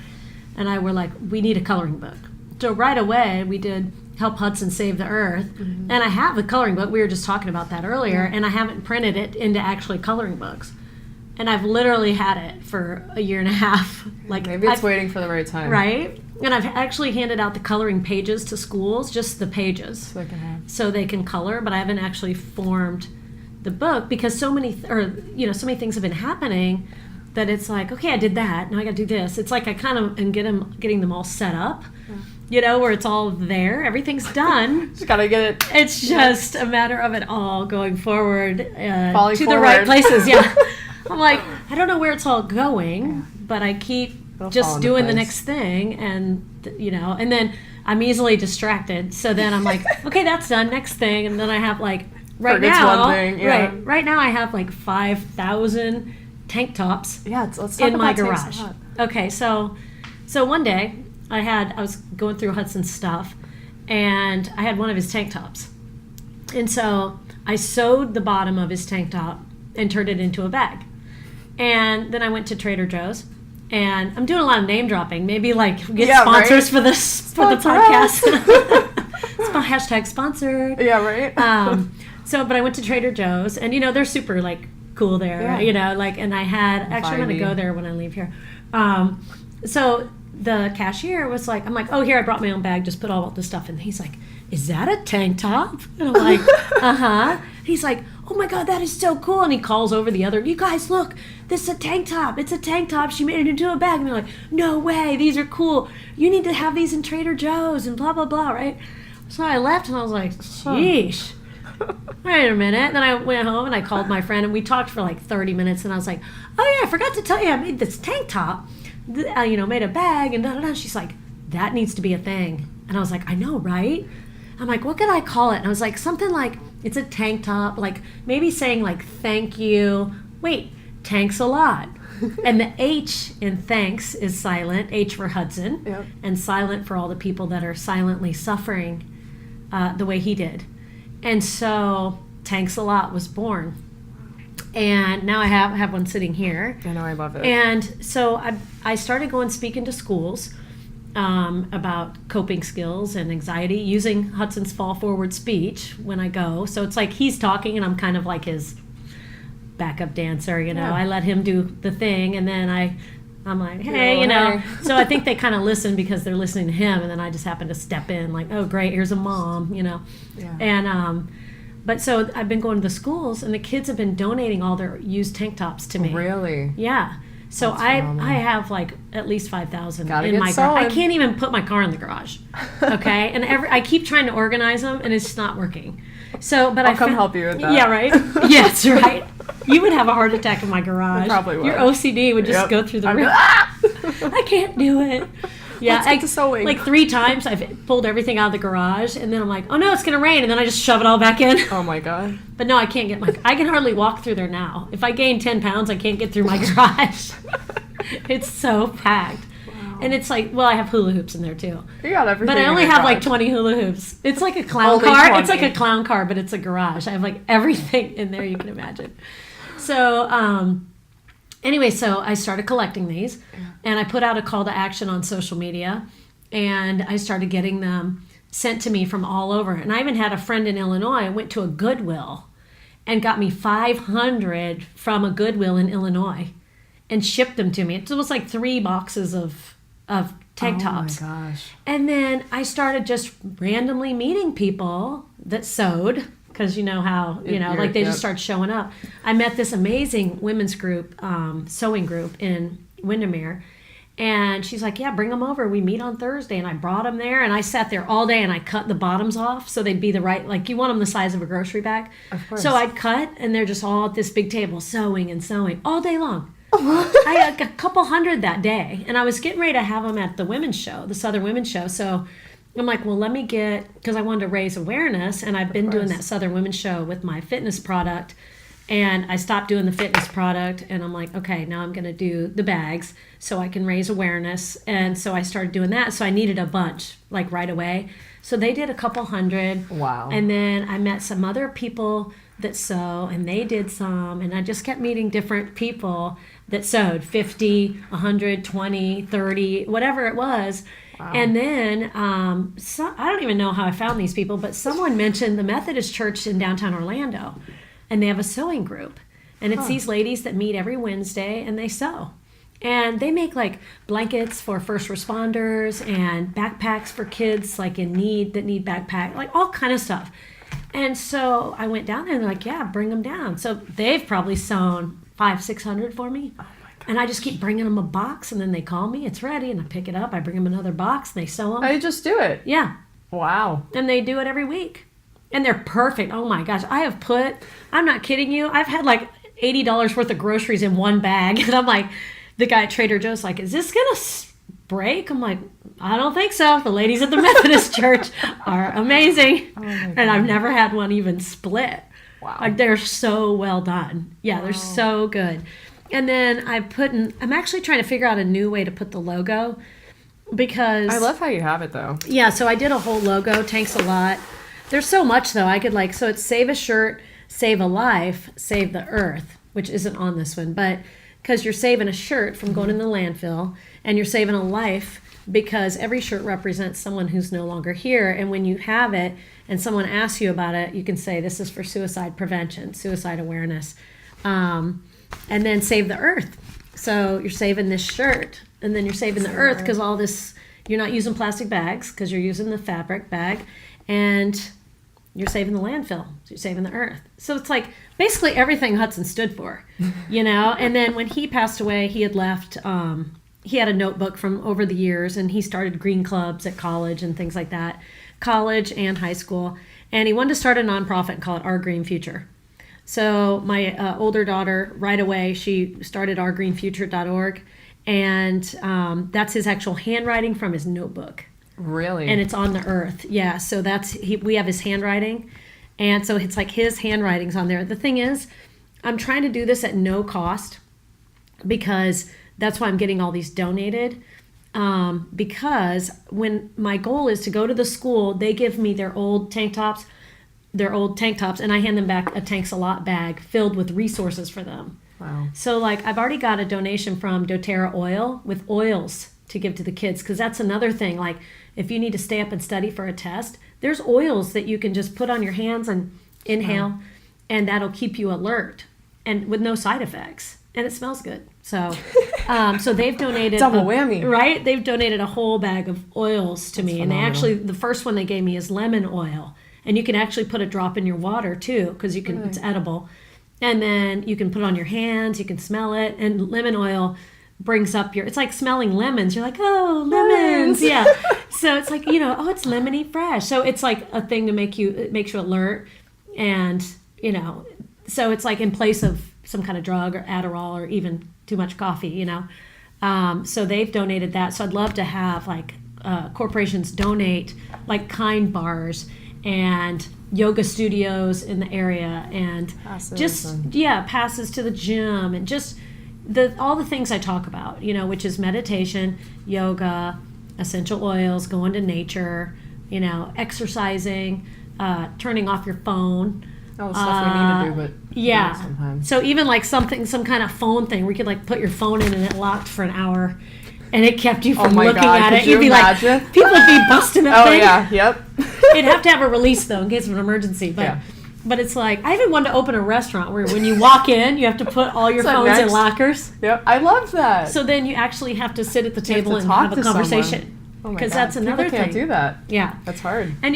Speaker 2: and I were like, we need a coloring book. So right away, we did Help Hudson Save the Earth. Mm-hmm. And I have the coloring book. We were just talking about that earlier. And I haven't printed it into actually coloring books. And I've literally had it for a year and a half. Like
Speaker 1: maybe it's waiting for the right time.
Speaker 2: Right? And I've actually handed out the coloring pages to schools, just the pages. So they can color. But I haven't actually formed the book because so many things have been happening that it's like, okay, I did that. Now I got to do this. It's like I kind of am getting them all set up. Yeah. Where it's all there. Everything's done.
Speaker 1: Just got to get it.
Speaker 2: It's just a matter of it all going forward to the right places. Yeah. I'm like, I don't know where it's all going, but I keep
Speaker 1: It'll fall
Speaker 2: just
Speaker 1: into
Speaker 2: doing the
Speaker 1: place.
Speaker 2: next thing, and and then I'm easily distracted. So then I'm like, okay, that's done. Next thing, and then I have like
Speaker 1: Forgets one thing, yeah.
Speaker 2: right now I have like 5,000 tank tops.
Speaker 1: Yeah, let's talk
Speaker 2: in my
Speaker 1: about
Speaker 2: garage.
Speaker 1: tanks.
Speaker 2: Okay, so one day I was going through Hudson's stuff, and I had one of his tank tops, and so I sewed the bottom of his tank top and turned it into a bag, and then I went to Trader Joe's, and I'm doing a lot of name dropping. Maybe like get sponsors for this for the podcast. Hashtag sponsored.
Speaker 1: Yeah, right.
Speaker 2: But I went to Trader Joe's, and they're super like cool there, and I had actually I'm gonna go there when I leave here. So the cashier was like, I'm like, oh, here, I brought my own bag, just put all the stuff in. He's like, is that a tank top? And I'm like, uh-huh. He's like, oh my God, that is so cool. And he calls over the other, you guys, look, this is a tank top. It's a tank top. She made it into a bag. And they're like, no way, these are cool. You need to have these in Trader Joe's and blah, blah, blah, right? So I left, and I was like, sheesh. Wait a minute. Then I went home, and I called my friend, and we talked for like 30 minutes, and I was like, oh yeah, I forgot to tell you, I made this tank top, made a bag, and da-da-da. She's like, that needs to be a thing. And I was like, I know, right? I'm like, what could I call it? And I was like, something like, it's a tank top, like maybe saying like, thank you. Wait, tanks a lot. And the H in thanks is silent, H for Hudson,
Speaker 1: Yep.
Speaker 2: and silent for all the people that are silently suffering the way he did. And so Tanks a Lot was born. And now I have one sitting here.
Speaker 1: I know, I love it.
Speaker 2: And so I started going speaking to schools about coping skills and anxiety using Hudson's fall forward speech when I go. So it's like he's talking and I'm kind of like his backup dancer,
Speaker 1: Yeah.
Speaker 2: I let him do the thing, and then I'm like, hey,
Speaker 1: Hey.
Speaker 2: So I think they kind of listen because they're listening to him, and then I just happen to step in like, oh great, here's a mom,
Speaker 1: Yeah.
Speaker 2: And but so I've been going to the schools, and the kids have been donating all their used tank tops to me.
Speaker 1: Really?
Speaker 2: Yeah. So
Speaker 1: That's
Speaker 2: I
Speaker 1: phenomenal.
Speaker 2: have like at least 5,000
Speaker 1: Gotta
Speaker 2: in
Speaker 1: get
Speaker 2: my garage. I
Speaker 1: sewing.
Speaker 2: can't even put my car in the garage. Okay, and I keep trying to organize them, and it's just not working. So, but
Speaker 1: I'll come help you with that.
Speaker 2: Yeah, right. Yes, right. You would have a heart attack in my garage.
Speaker 1: I probably would.
Speaker 2: Your OCD would just
Speaker 1: Yep.
Speaker 2: go through the
Speaker 1: I'd be
Speaker 2: roof.
Speaker 1: like,
Speaker 2: I can't do it. Yeah,
Speaker 1: Let's get to sewing.
Speaker 2: like 3 times I've pulled everything out of the garage, and then I'm like, oh no, it's gonna rain, and then I just shove it all back in.
Speaker 1: Oh my God.
Speaker 2: But no, I can't get I can hardly walk through there now. If I gain 10 pounds, I can't get through my garage. It's so packed.
Speaker 1: Wow.
Speaker 2: And it's like, well, I have hula hoops in there too.
Speaker 1: You got everything.
Speaker 2: But I
Speaker 1: in
Speaker 2: only
Speaker 1: your
Speaker 2: have like
Speaker 1: garage.
Speaker 2: 20 hula hoops. It's like a clown
Speaker 1: Only
Speaker 2: car. It's like
Speaker 1: 20.
Speaker 2: a clown car, but it's a garage. I have like everything in there you can imagine. So, anyway, so I started collecting these, and I put out a call to action on social media, and I started getting them sent to me from all over. And I even had a friend in Illinois, went to a Goodwill and got me 500 from a Goodwill in Illinois and shipped them to me. It was like 3 boxes of tank tops.
Speaker 1: Oh my gosh.
Speaker 2: And then I started just randomly meeting people that sewed, because you know how, like they just start showing up. I met this amazing women's group, sewing group in Windermere. And she's like, yeah, bring them over. We meet on Thursday. And I brought them there, and I sat there all day, and I cut the bottoms off so they'd be the right, like you want them the size of a grocery bag.
Speaker 1: Of course.
Speaker 2: So I'd cut, and they're just all at this big table sewing and sewing all day long. I had a couple hundred that day, and I was getting ready to have them at the women's show, the Southern Women's Show. So I'm like, well, let me because I wanted to raise awareness, and I've been doing that Southern Women's Show with my fitness product, and I stopped doing the fitness product, and I'm like, okay, now I'm going to do the bags so I can raise awareness. And so I started doing that. So I needed a bunch, like right away. So they did a couple hundred.
Speaker 1: Wow.
Speaker 2: And then I met some other people that sew, and they did some, and I just kept meeting different people that sewed 50, 100, 20, 30, whatever it was.
Speaker 1: Wow.
Speaker 2: And then I don't even know how I found these people, but someone mentioned the Methodist Church in downtown Orlando, and they have a sewing group, and it's these ladies that meet every Wednesday, and they sew. And they make like blankets for first responders and backpacks for kids like in need that need backpack, like all kind of stuff. And so I went down there, and they're like, yeah, bring them down. So they've probably sewn 500-600 for me.
Speaker 1: Oh my God.
Speaker 2: And I just keep bringing them a box, and then they call me, it's ready, and I pick it up. I bring them another box, and they sew them.
Speaker 1: I just do it.
Speaker 2: Yeah.
Speaker 1: Wow.
Speaker 2: And they do it every week. And they're perfect. Oh my gosh. I'm not kidding you, I've had like $80 worth of groceries in one bag. And I'm like, the guy at Trader Joe's like, is this gonna break? I'm like, I don't think so. The ladies at the Methodist church are amazing. Oh and I've never had one even split.
Speaker 1: Wow.
Speaker 2: Like, they're so well done. Yeah,
Speaker 1: wow.
Speaker 2: They're so good. And then I'm actually trying to figure out a new way to put the logo, because
Speaker 1: I love how you have it though.
Speaker 2: Yeah, so I did a whole logo. Thanks a lot. There's so much though. I could so it's save a shirt, save a life, save the earth, which isn't on this one, but because you're saving a shirt from going in the landfill, and you're saving a life because every shirt represents someone who's no longer here. And when you have it and someone asks you about it, you can say, this is for suicide prevention, suicide awareness. And then save the earth. So you're saving this shirt, and then you're saving the earth because all this, you're not using plastic bags because you're using the fabric bag, and you're saving the landfill. So you're saving the earth. So it's like basically everything Hudson stood for, And then when he passed away, he had left, he had a notebook from over the years, and he started green clubs at college and things like that, college and high school. And he wanted to start a nonprofit and call it Our Green Future. So my older daughter, right away, she started ourgreenfuture.org, and that's his actual handwriting from his notebook.
Speaker 1: Really?
Speaker 2: And it's on the earth. Yeah, so we have his handwriting, and so it's like his handwriting's on there. The thing is, I'm trying to do this at no cost, because that's why I'm getting all these donated. Because when my goal is to go to the school, they give me their old tank tops, and I hand them back a Tanks a Lot bag filled with resources for them.
Speaker 1: Wow.
Speaker 2: So I've already got a donation from doTERRA Oil with oils to give to the kids, because that's another thing. If you need to stay up and study for a test, there's oils that you can just put on your hands and inhale, and that'll keep you alert and with no side effects, and it smells good. So so they've donated
Speaker 1: double whammy,
Speaker 2: right? They've donated a whole bag of oils to me.
Speaker 1: Phenomenal.
Speaker 2: And they actually, the first one they gave me is lemon oil. And you can actually put a drop in your water too, because you can. Really? It's edible. And then you can put it on your hands. You can smell it. And lemon oil brings up it's like smelling lemons. You're like, oh, lemons. Yeah. So it's like, oh, it's lemony fresh. So it's like a thing to it makes you alert. And, so it's like in place of some kind of drug or Adderall or even too much coffee, So they've donated that. So I'd love to have corporations donate Kind bars and yoga studios in the area, and passes to the gym, and just all the things I talk about, which is meditation, yoga, essential oils, going to nature, exercising, turning off your phone.
Speaker 1: Oh, stuff we need to do, but sometimes.
Speaker 2: So even some kind of phone thing where you could put your phone in and it locked for an hour, and it kept you from looking at it.
Speaker 1: You'd be
Speaker 2: imagine? People would be busting that thing.
Speaker 1: Oh yeah, yep.
Speaker 2: You'd have to have a release though in case of an emergency. But it's I even wanted to open a restaurant where when you walk in, you have to put all your phones in lockers.
Speaker 1: Yep, I love that.
Speaker 2: So then you actually have to sit at the table and have a conversation.
Speaker 1: Because
Speaker 2: that's another
Speaker 1: thing. People can't do that.
Speaker 2: Yeah,
Speaker 1: that's hard.
Speaker 2: And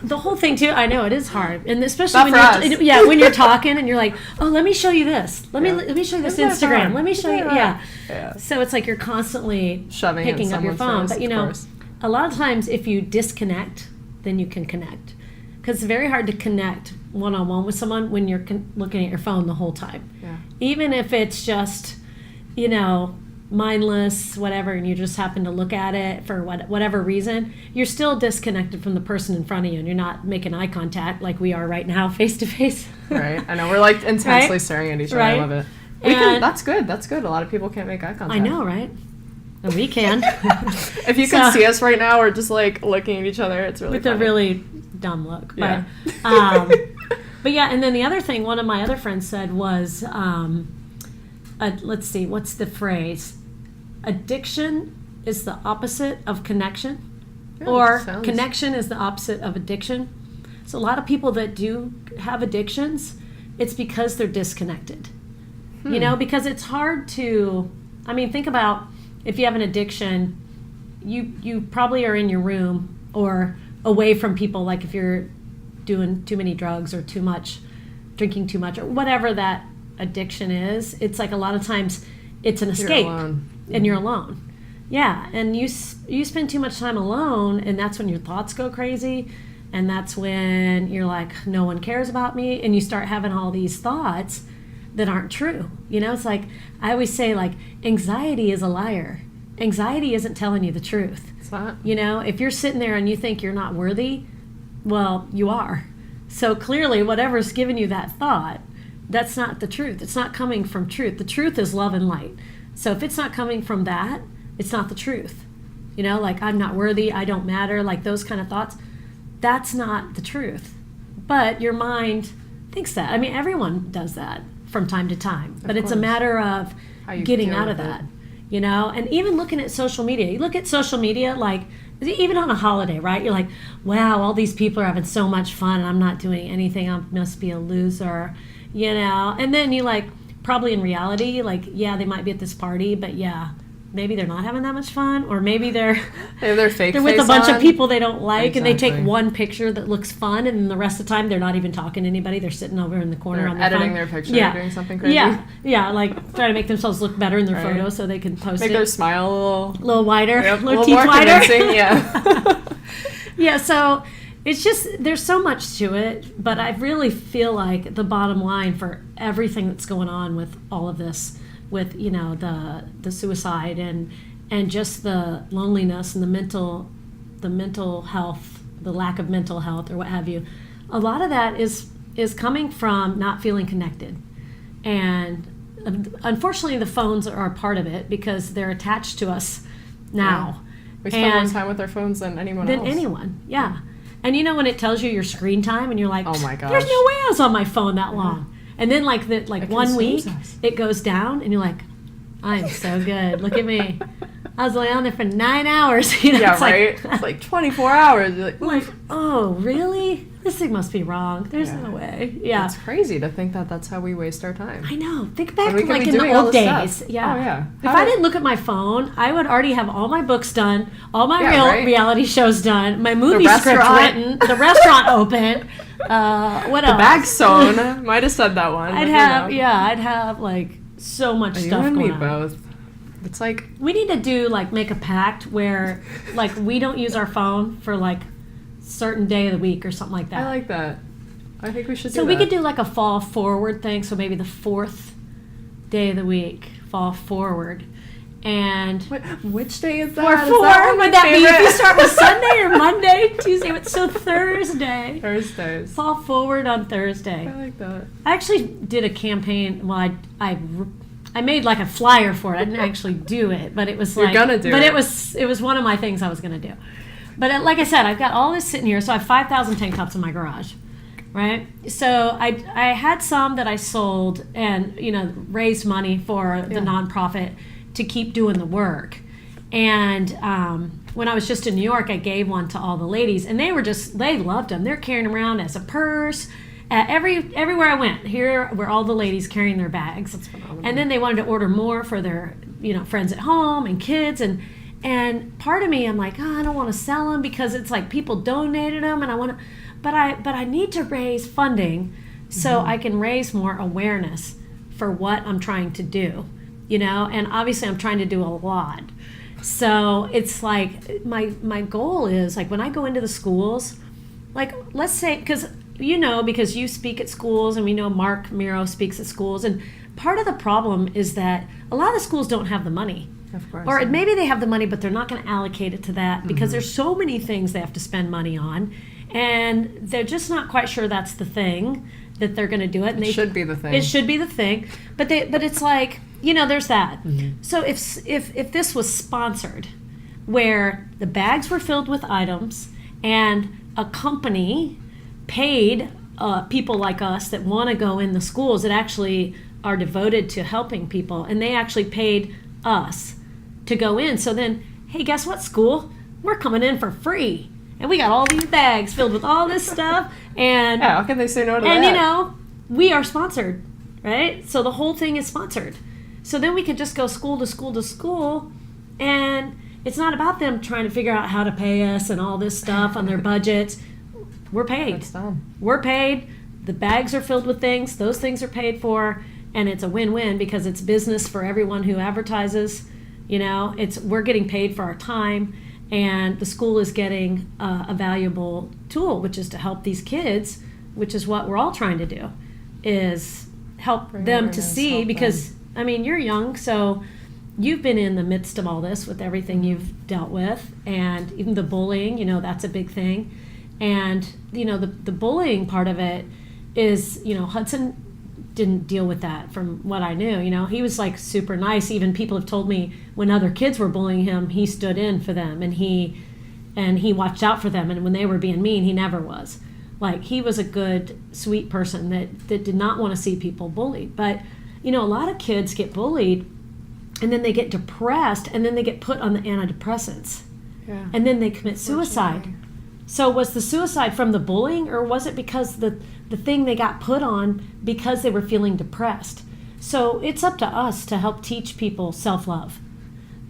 Speaker 2: the whole thing too. I know it is hard, and especially when you're talking and you're like, oh, let me show you this. Let me show you this Instagram. Let me show you. Yeah. So it's you're constantly picking up your phone. But a lot of times if you disconnect, then you can connect. Because it's very hard to connect one-on-one with someone when you're looking at your phone the whole time.
Speaker 1: Yeah.
Speaker 2: Even if it's just, mindless, whatever, and you just happen to look at it for whatever reason, you're still disconnected from the person in front of you, and you're not making eye contact like we are right now, face to face.
Speaker 1: Right. I know. We're intensely staring at each other. I love it. That's good. That's good. A lot of people can't make eye contact.
Speaker 2: I know, right? And we can.
Speaker 1: If you can see us right now, we're just looking at each other. It's really
Speaker 2: with
Speaker 1: funny.
Speaker 2: A really dumb look.
Speaker 1: Yeah.
Speaker 2: But yeah, and then the other thing one of my other friends said was, let's see, what's the phrase? Addiction is the opposite of connection, or connection is the opposite of addiction. So a lot of people that do have addictions, it's because they're disconnected. Because it's hard to, think about if you have an addiction, you probably are in your room or away from people, if you're doing too many drugs or too much, drinking too much, or whatever that addiction is. It's a lot of times it's an escape.
Speaker 1: You're alone.
Speaker 2: And you're alone. Yeah, and you spend too much time alone, and that's when your thoughts go crazy, and that's when you're like, no one cares about me, and you start having all these thoughts that aren't true. It's like, I always say, like, anxiety is a liar. Anxiety isn't telling you the truth.
Speaker 1: It's not.
Speaker 2: If you're sitting there and you think you're not worthy, well, you are. So clearly, whatever's giving you that thought, that's not the truth. It's not coming from truth. The truth is love and light. So if it's not coming from that, it's not the truth. Like, I'm not worthy, I don't matter, like those kind of thoughts. That's not the truth. But your mind thinks that. I mean, everyone does that from time to time. But it's a matter of getting out of that. And even looking at social media. You look at social media, like, even on a holiday, right? You're like, wow, all these people are having so much fun, and I'm not doing anything. I must be a loser, And then you, like, probably in reality, like, yeah, they might be at this party, but yeah, maybe they're not having that much fun, or maybe they're
Speaker 1: they have their fake
Speaker 2: they're with
Speaker 1: face
Speaker 2: a bunch
Speaker 1: on.
Speaker 2: of people they don't like,
Speaker 1: Exactly.
Speaker 2: and they take one picture that looks fun, and then the rest of the time they're not even talking to anybody. They're sitting over in the corner
Speaker 1: They're
Speaker 2: on their
Speaker 1: editing
Speaker 2: phone.
Speaker 1: their picture, doing something crazy.
Speaker 2: Yeah, like trying to make themselves look better in their
Speaker 1: Right.
Speaker 2: photo so they can post
Speaker 1: Make
Speaker 2: it
Speaker 1: their smile
Speaker 2: a little wider,
Speaker 1: a
Speaker 2: little
Speaker 1: little
Speaker 2: teeth
Speaker 1: more
Speaker 2: wider.
Speaker 1: convincing. Yeah.
Speaker 2: Yeah, so it's just, there's so much to it, but I really feel like the bottom line for everything that's going on with all of this, with, the suicide and just the loneliness and the mental health, the lack of mental health or what have you, a lot of that is coming from not feeling connected. And unfortunately, the phones are a part of it because they're attached to us now.
Speaker 1: Yeah. We spend more time with our phones than anyone else.
Speaker 2: Than anyone, yeah. And when it tells you your screen time, and you're like,
Speaker 1: oh my gosh,
Speaker 2: there's no way I was on my phone that long. And then like 1 week, it goes down, and you're like, I'm so good. Look at me. I was only on there for 9 hours.
Speaker 1: Yeah,
Speaker 2: it's
Speaker 1: right? It's like 24 hours. You're
Speaker 2: like, oh, really? This thing must be wrong. There's no way. Yeah.
Speaker 1: It's crazy to think that that's how we waste our time.
Speaker 2: I know. Think back
Speaker 1: we
Speaker 2: to
Speaker 1: could
Speaker 2: like
Speaker 1: be
Speaker 2: in the
Speaker 1: doing all
Speaker 2: old
Speaker 1: this
Speaker 2: days.
Speaker 1: stuff.
Speaker 2: Yeah.
Speaker 1: Oh, yeah.
Speaker 2: If I didn't look at my phone, I would already have all my books done, all my reality shows done, my movie script written, the restaurant open. What else?
Speaker 1: The bag sewn. Might have said that one.
Speaker 2: I'd have like so much stuff
Speaker 1: you and
Speaker 2: going
Speaker 1: me
Speaker 2: on.
Speaker 1: both. It's like,
Speaker 2: we need to make a pact where like we don't use our phone for like certain day of the week or something like that.
Speaker 1: I like that. I think we should do that.
Speaker 2: So we could do like a fall forward thing. So maybe the 4th day of the week, fall forward. And
Speaker 1: which day is that?
Speaker 2: Would that be if you start with Sunday or Monday, Tuesday? So Thursday.
Speaker 1: Thursdays.
Speaker 2: Fall forward on Thursday.
Speaker 1: I like that.
Speaker 2: I actually did a campaign. Well, I made like a flyer for it. I didn't actually do it, but it was like,
Speaker 1: you're gonna do
Speaker 2: but
Speaker 1: it.
Speaker 2: it was one of my things I was gonna do. But like I said, I've got all this sitting here. So I have 5,000 tank tops in my garage, right? So I had some that I sold and raised money for the nonprofit to keep doing the work. And when I was just in New York, I gave one to all the ladies, and they loved them. They're carrying them around as a purse. Everywhere I went, here were all the ladies carrying their bags.
Speaker 1: That's phenomenal.
Speaker 2: And then they wanted to order more for their friends at home and kids, and part of me, I'm like, I don't want to sell them because it's like people donated them, and I want to, but I need to raise funding so I can raise more awareness for what I'm trying to do, and obviously I'm trying to do a lot. So it's like my goal is like when I go into the schools, like let's say because you speak at schools, and we know Mark Miro speaks at schools, and part of the problem is that a lot of the schools don't have the money.
Speaker 1: Of course.
Speaker 2: Or maybe they have the money, but they're not going to allocate it to that because there's so many things they have to spend money on, and they're just not quite sure that's the thing that they're going to do it. And
Speaker 1: it should be the thing.
Speaker 2: It should be the thing, but it's like there's that. So if this was sponsored, where the bags were filled with items and a company paid people like us that want to go in the schools that actually are devoted to helping people, and they actually paid us to go in. So then, hey, guess what, school? We're coming in for free, and we got all these bags filled with all this stuff. And
Speaker 1: how can they say no to that?
Speaker 2: And we are sponsored, right? So the whole thing is sponsored. So then we can just go school to school to school, and it's not about them trying to figure out how to pay us and all this stuff on their budgets. We're paid.
Speaker 1: That's dumb.
Speaker 2: We're paid. The bags are filled with things. Those things are paid for, and it's a win-win because it's business for everyone who advertises. We're getting paid for our time, and the school is getting a valuable tool, which is to help these kids, which is what we're all trying to do, is help
Speaker 1: Bring
Speaker 2: them to
Speaker 1: awareness,
Speaker 2: see,
Speaker 1: help
Speaker 2: because I mean, you're young, so you've been in the midst of all this with everything you've dealt with, and even the bullying, that's a big thing. And the bullying part of it is, Hudson didn't deal with that from what I knew. He was like super nice. Even people have told me when other kids were bullying him, he stood in for them, and he watched out for them. And when they were being mean, he never was. Like, he was a good, sweet person that did not want to see people bullied. But, a lot of kids get bullied, and then they get depressed, and then they get put on the antidepressants.
Speaker 1: Yeah.
Speaker 2: And then they commit suicide. So was the suicide from the bullying, or was it because the thing they got put on because they were feeling depressed? So it's up to us to help teach people self-love,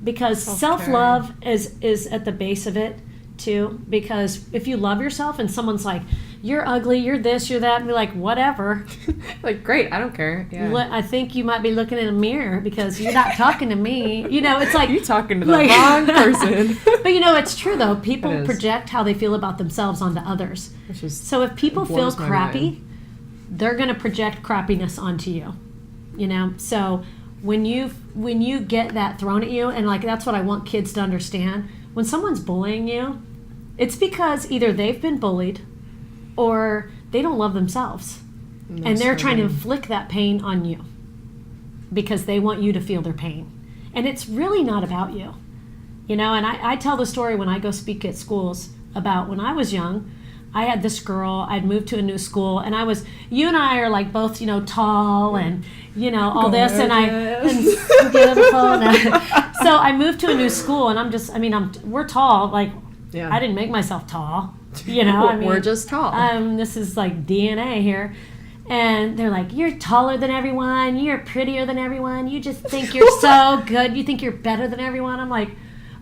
Speaker 2: because self-love is at the base of it too. Because if you love yourself and someone's like, you're ugly, you're this, you're that, and be like, whatever.
Speaker 1: Like, great, I don't care. Yeah.
Speaker 2: I think you might be looking in a mirror because you're not talking to me. It's like
Speaker 1: you're talking to the wrong person.
Speaker 2: But it's true though. People project how they feel about themselves onto others. So if people feel crappy, they're going to project crappiness onto you. So when you get that thrown at you, and like, that's what I want kids to understand. When someone's bullying you, it's because either they've been bullied or they don't love themselves. And they're trying to inflict that pain on you because they want you to feel their pain. And it's really not about you. And I tell the story when I go speak at schools about when I was young. I had this girl, I'd moved to a new school, and you and I are like both, tall and, all this, and so I moved to a new school, and we're tall, like, I didn't make myself tall,
Speaker 1: we're just tall.
Speaker 2: This is like DNA here. And they're like, you're taller than everyone, you're prettier than everyone, you just think you're so good, you think you're better than everyone. I'm like,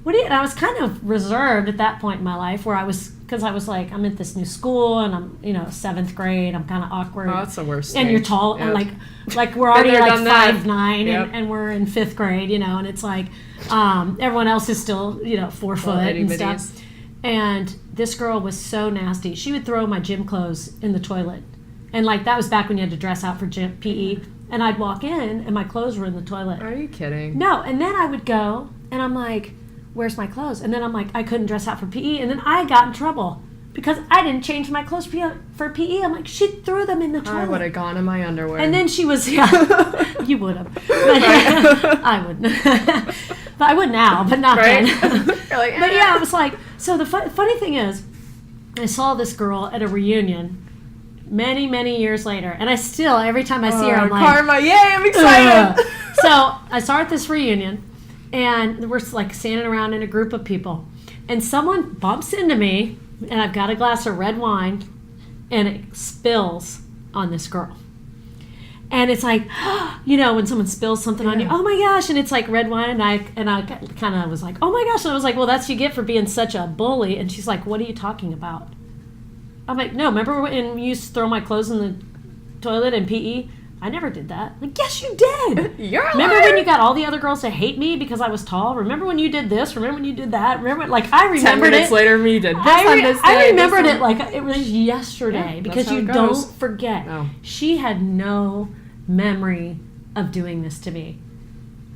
Speaker 2: and I was kind of reserved at that point in my life because I was like, I'm at this new school, and I'm, 7th grade, I'm kind of awkward.
Speaker 1: Oh, that's the worst.
Speaker 2: And you're tall,
Speaker 1: yep.
Speaker 2: and like we're already like 5'9", and we're in 5th grade, and it's like, everyone else is still, 4 foot and stuff. And this girl was so nasty. She would throw my gym clothes in the toilet. And like, that was back when you had to dress out for gym, PE. And I'd walk in, and my clothes were in the toilet.
Speaker 1: Are you kidding?
Speaker 2: No, and then I would go, and I'm like, where's my clothes? And then I'm like, I couldn't dress out for PE. And then I got in trouble because I didn't change my clothes for PE. I'm like, she threw them in the toilet. I
Speaker 1: would have gone in my underwear.
Speaker 2: And then she was, you would have. I wouldn't. But I would now, but not then.
Speaker 1: You're like,
Speaker 2: But I was like, so the funny thing is, I saw this girl at a reunion many, many years later. And I still, every time I see her, I'm like,
Speaker 1: karma, yay, I'm excited.
Speaker 2: So I saw her at this reunion. And we're like standing around in a group of people, and someone bumps into me, and I've got a glass of red wine, and it spills on this girl. And it's like, when someone spills something on you, oh my gosh, and it's like red wine, and I kind of was like, oh my gosh, and I was like, well, that's what you get for being such a bully. And she's like, what are you talking about? I'm like, no, remember when you used to throw my clothes in the toilet in PE? I never did that. Like, yes, you did.
Speaker 1: You're a
Speaker 2: Remember
Speaker 1: liar.
Speaker 2: when you got all the other girls to hate me because I was tall? Remember when you did this? Remember when you did that? Remember, like, I remembered
Speaker 1: 10 minutes
Speaker 2: it.
Speaker 1: later, me did this
Speaker 2: I
Speaker 1: on this day.
Speaker 2: I remembered it like it was yesterday, because you don't
Speaker 1: goes.
Speaker 2: forget.
Speaker 1: No.
Speaker 2: She had no memory of doing this to me.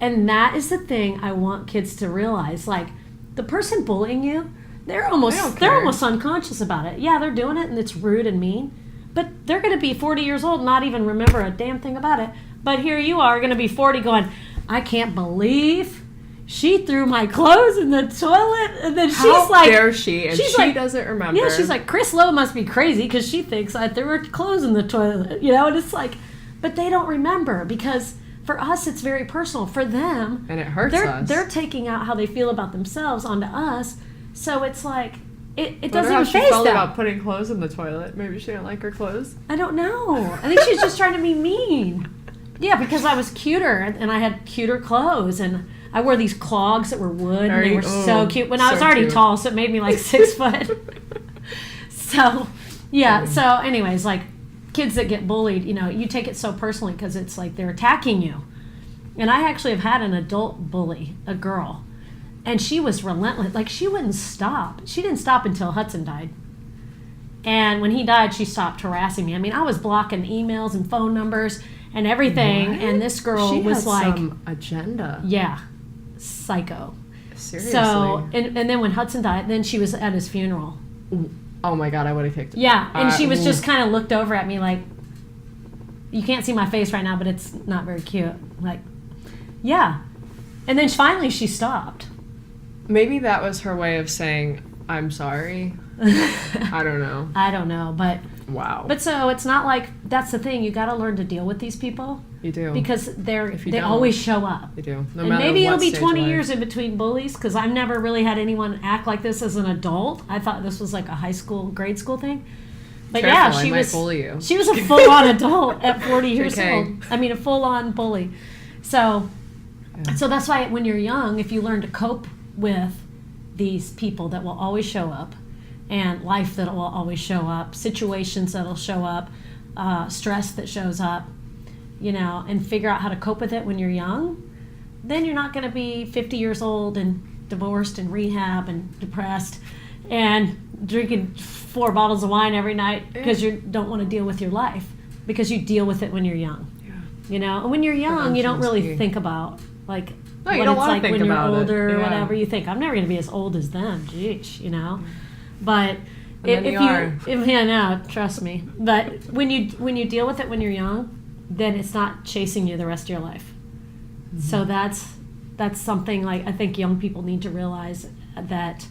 Speaker 2: And that is the thing I want kids to realize. Like, the person bullying you, they're almost unconscious about it. Yeah, they're doing it, and it's rude and mean. But they're going to be 40 years old and not even remember a damn thing about it. But here you are going to be 40 going, I can't believe she threw my clothes in the toilet. And then she's like,
Speaker 1: how dare she? And she like, doesn't remember.
Speaker 2: Yeah, she's like, Chris Lowe must be crazy because she thinks I threw her clothes in the toilet. And it's like, but they don't remember, because for us it's very personal. For them,
Speaker 1: and it hurts us.
Speaker 2: They're taking out how they feel about themselves onto us. So it's like, it doesn't even
Speaker 1: she
Speaker 2: faze
Speaker 1: felt
Speaker 2: them.
Speaker 1: about putting clothes in the toilet. Maybe she didn't like her clothes.
Speaker 2: I don't know. I think she's just trying to be mean. Yeah, because I was cuter, and I had cuter clothes, and I wore these clogs that were wood, and they were so cute. When I was already tall, so it made me like 6 foot. So, yeah. So, anyways, like, kids that get bullied, you take it so personally because it's like they're attacking you. And I actually have had an adult bully, a girl. And she was relentless. Like, she wouldn't stop. She didn't stop until Hudson died. And when he died, she stopped harassing me. I mean, I was blocking emails and phone numbers. and everything.
Speaker 1: What?
Speaker 2: And this girl
Speaker 1: She
Speaker 2: was
Speaker 1: had
Speaker 2: like,
Speaker 1: some agenda.
Speaker 2: yeah, psycho.
Speaker 1: Seriously.
Speaker 2: So, and then when Hudson died, then she was at his funeral.
Speaker 1: Oh my God, I would have kicked it.
Speaker 2: Yeah, and she was just kind of looked over at me like, you can't see my face right now, but it's not very cute. Like, yeah. And then finally she stopped.
Speaker 1: Maybe that was her way of saying, I'm sorry. I don't know.
Speaker 2: I don't know, but...
Speaker 1: Wow.
Speaker 2: But so it's not like, that's the thing, you got to learn to deal with these people.
Speaker 1: You do.
Speaker 2: Because they
Speaker 1: don't,
Speaker 2: always show up.
Speaker 1: They do. No
Speaker 2: and
Speaker 1: matter
Speaker 2: maybe
Speaker 1: what
Speaker 2: it'll be
Speaker 1: stage
Speaker 2: 20
Speaker 1: of life.
Speaker 2: years in between bullies, because I've never really had anyone act like this as an adult. I thought this was like a high school, grade school thing. But
Speaker 1: Careful,
Speaker 2: yeah,
Speaker 1: I might bully you.
Speaker 2: she was a full-on adult at 40 years
Speaker 1: okay.
Speaker 2: old. I mean, a full-on bully. So that's why when you're young, if you learn to cope with these people that will always show up, and life that will always show up, situations that'll show up, stress that shows up, and figure out how to cope with it when you're young, then you're not going to be 50 years old and divorced and rehab and depressed and drinking 4 bottles of wine every night because you don't want to deal with your life, because you deal with it when you're young. Yeah. And when you're young, you don't really think about like
Speaker 1: no,
Speaker 2: what it's like when you're older
Speaker 1: it.
Speaker 2: or
Speaker 1: Yeah.
Speaker 2: whatever. You think, I'm never going to be as old as them. Jeez. But no, trust me. But when you deal with it when you're young, then it's not chasing you the rest of your life. Mm-hmm. So that's something like I think young people need to realize that,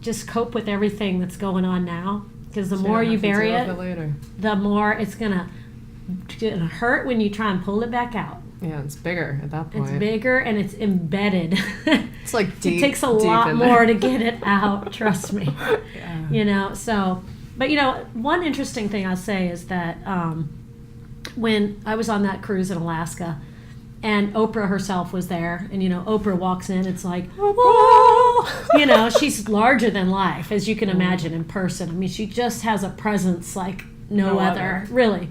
Speaker 2: just cope with everything that's going on now. Because the more you bury it, the more it's gonna hurt when you try and pull it back out.
Speaker 1: Yeah, it's bigger at that point.
Speaker 2: It's bigger and it's embedded.
Speaker 1: It's like deep.
Speaker 2: It takes a lot more to get it out, trust me.
Speaker 1: Yeah.
Speaker 2: But one interesting thing I'll say is that when I was on that cruise in Alaska and Oprah herself was there, and Oprah walks in, it's like, whoa! She's larger than life, as you can imagine in person. I mean, she just has a presence like no other. Really.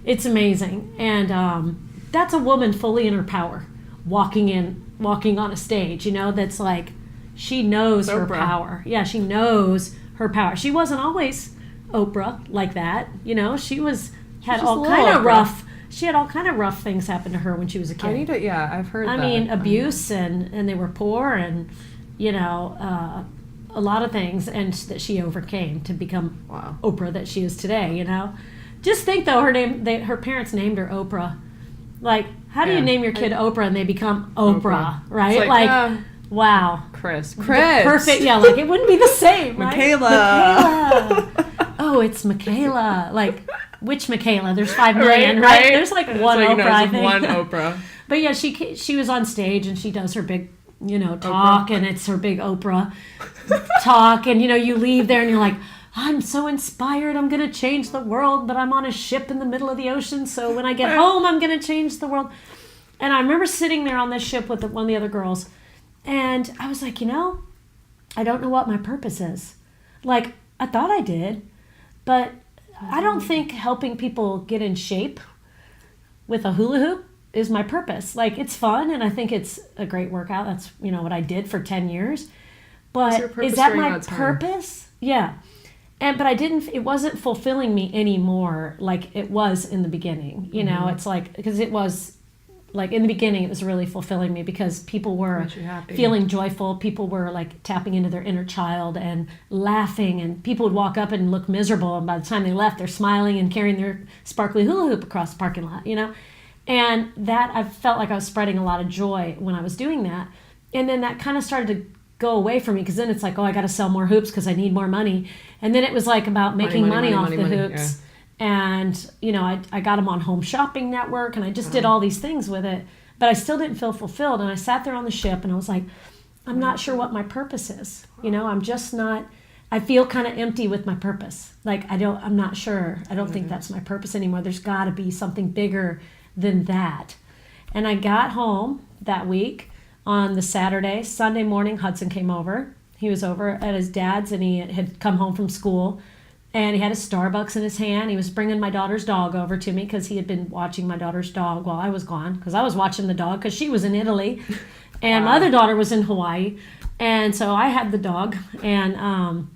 Speaker 2: It's amazing. And that's a woman fully in her power, walking on a stage, that's like, she knows her power. Yeah, she knows her power. She wasn't always Oprah like that, had all kind of rough. She had all kind of rough things happen to her when she was a kid.
Speaker 1: I've heard that.
Speaker 2: I mean, abuse and they were poor and, a lot of things, and that she overcame to become Oprah that she is today, Just think though, her parents named her Oprah. Like, how do you name your kid Oprah and they become Oprah. Right?
Speaker 1: It's like
Speaker 2: wow.
Speaker 1: Chris.
Speaker 2: Perfect. Yeah, like it wouldn't be the same, right?
Speaker 1: Makaila.
Speaker 2: Oh, it's Makaila. Like, which Makaila? There's 5 million, right? There's like one Oprah, I think.
Speaker 1: One Oprah.
Speaker 2: But yeah, she was on stage and she does her big, talk, and it's her big Oprah talk, and you leave there and you're like, I'm so inspired, I'm going to change the world, but I'm on a ship in the middle of the ocean, so when I get home, I'm going to change the world. And I remember sitting there on this ship with one of the other girls, and I was like, I don't know what my purpose is. Like, I thought I did, but I don't think helping people get in shape with a hula hoop is my purpose. Like, it's fun, and I think it's a great workout. That's, what I did for 10 years. But is that my purpose? Yeah. But it wasn't fulfilling me anymore like it was in the beginning. It's like, because it was like in the beginning, it was really fulfilling me because people were feeling joyful. People were like tapping into their inner child and laughing, and people would walk up and look miserable. And by the time they left, they're smiling and carrying their sparkly hula hoop across the parking lot, And that, I felt like I was spreading a lot of joy when I was doing that. And then that kind of started to go away from me, because then it's like, I got to sell more hoops because I need more money. And then it was like about making money off the hoops. Yeah. And, I got them on Home Shopping Network, and I just did all these things with it. But I still didn't feel fulfilled. And I sat there on the ship and I was like, I'm not sure what my purpose is. I'm just not, I feel kind of empty with my purpose. Like, I'm not sure. I don't think that's my purpose anymore. There's got to be something bigger than that. And I got home that week on the Saturday. Sunday morning, Hudson came over. He was over at his dad's, and he had come home from school, and he had a Starbucks in his hand. He was bringing my daughter's dog over to me because he had been watching my daughter's dog while I was gone, because I was watching the dog because she was in Italy, and my other daughter was in Hawaii. And so I had the dog, and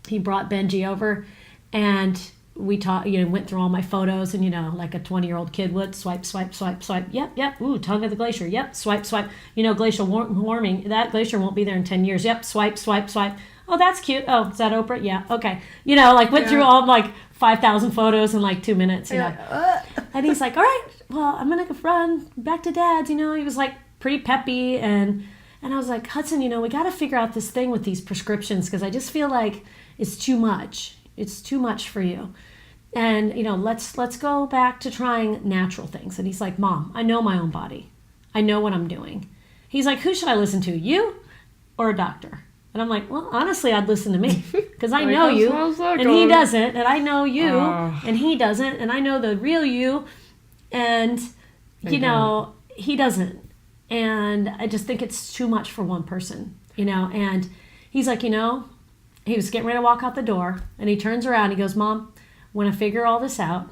Speaker 2: he brought Benji over, and we taught, went through all my photos and, like a 20-year-old kid would, swipe, swipe, swipe, swipe. Yep. Ooh, tongue of the glacier. Yep. Swipe, swipe. Glacial warming. That glacier won't be there in 10 years. Yep. Swipe, swipe, swipe. Oh, that's cute. Oh, is that Oprah? Yeah. Okay. Went through all like 5,000 photos in like 2 minutes, And he's like, all right, well, I'm going to run back to Dad's, He was like pretty peppy. And I was like, Hudson, we got to figure out this thing with these prescriptions because I just feel like it's too much. It's too much for you. And, let's go back to trying natural things. And he's like, Mom, I know my own body. I know what I'm doing. He's like, who should I listen to, you or a doctor? And I'm like, well, honestly, I'd listen to me because I know you and he doesn't. And I know you and he doesn't. And I know the real you and, he doesn't. And I just think it's too much for one person, And he's like, he was getting ready to walk out the door and he turns around. He goes, Mom, when I figure all this out,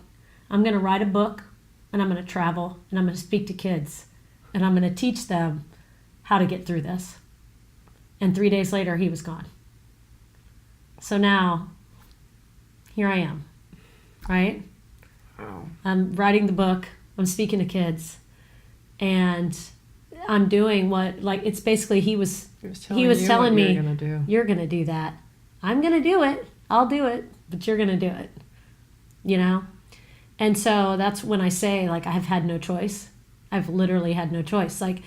Speaker 2: I'm going to write a book and I'm going to travel and I'm going to speak to kids and I'm going to teach them how to get through this. And 3 days later, he was gone. So now, here I am, right?
Speaker 1: Wow.
Speaker 2: I'm writing the book. I'm speaking to kids. And I'm doing what, like, it's basically he was telling me, you're going to do that. I'm going to do it. I'll do it. But you're going to do it. And so that's when I say, like, I've had no choice. I've literally had no choice. Like,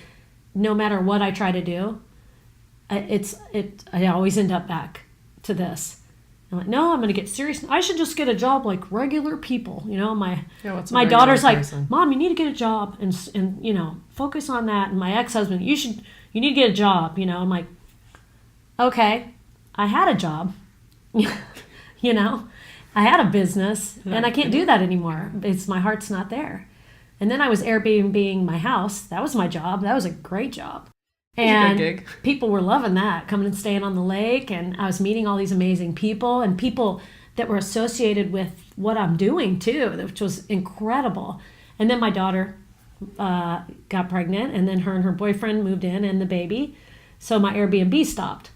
Speaker 2: no matter what I try to do, I always end up back to this. I'm like, no, I'm going to get serious. I should just get a job like regular people. My daughter's like, Mom, you need to get a job and focus on that. And my ex-husband, you need to get a job. I'm like, okay, I had a job, I had a business and I can't do that anymore. My heart's not there. And then I was Airbnb-ing my house. That was my job. That was a great job. And people were loving that, coming and staying on the lake. And I was meeting all these amazing people and people that were associated with what I'm doing too, which was incredible. And then my daughter got pregnant and then her and her boyfriend moved in and the baby. So my Airbnb stopped.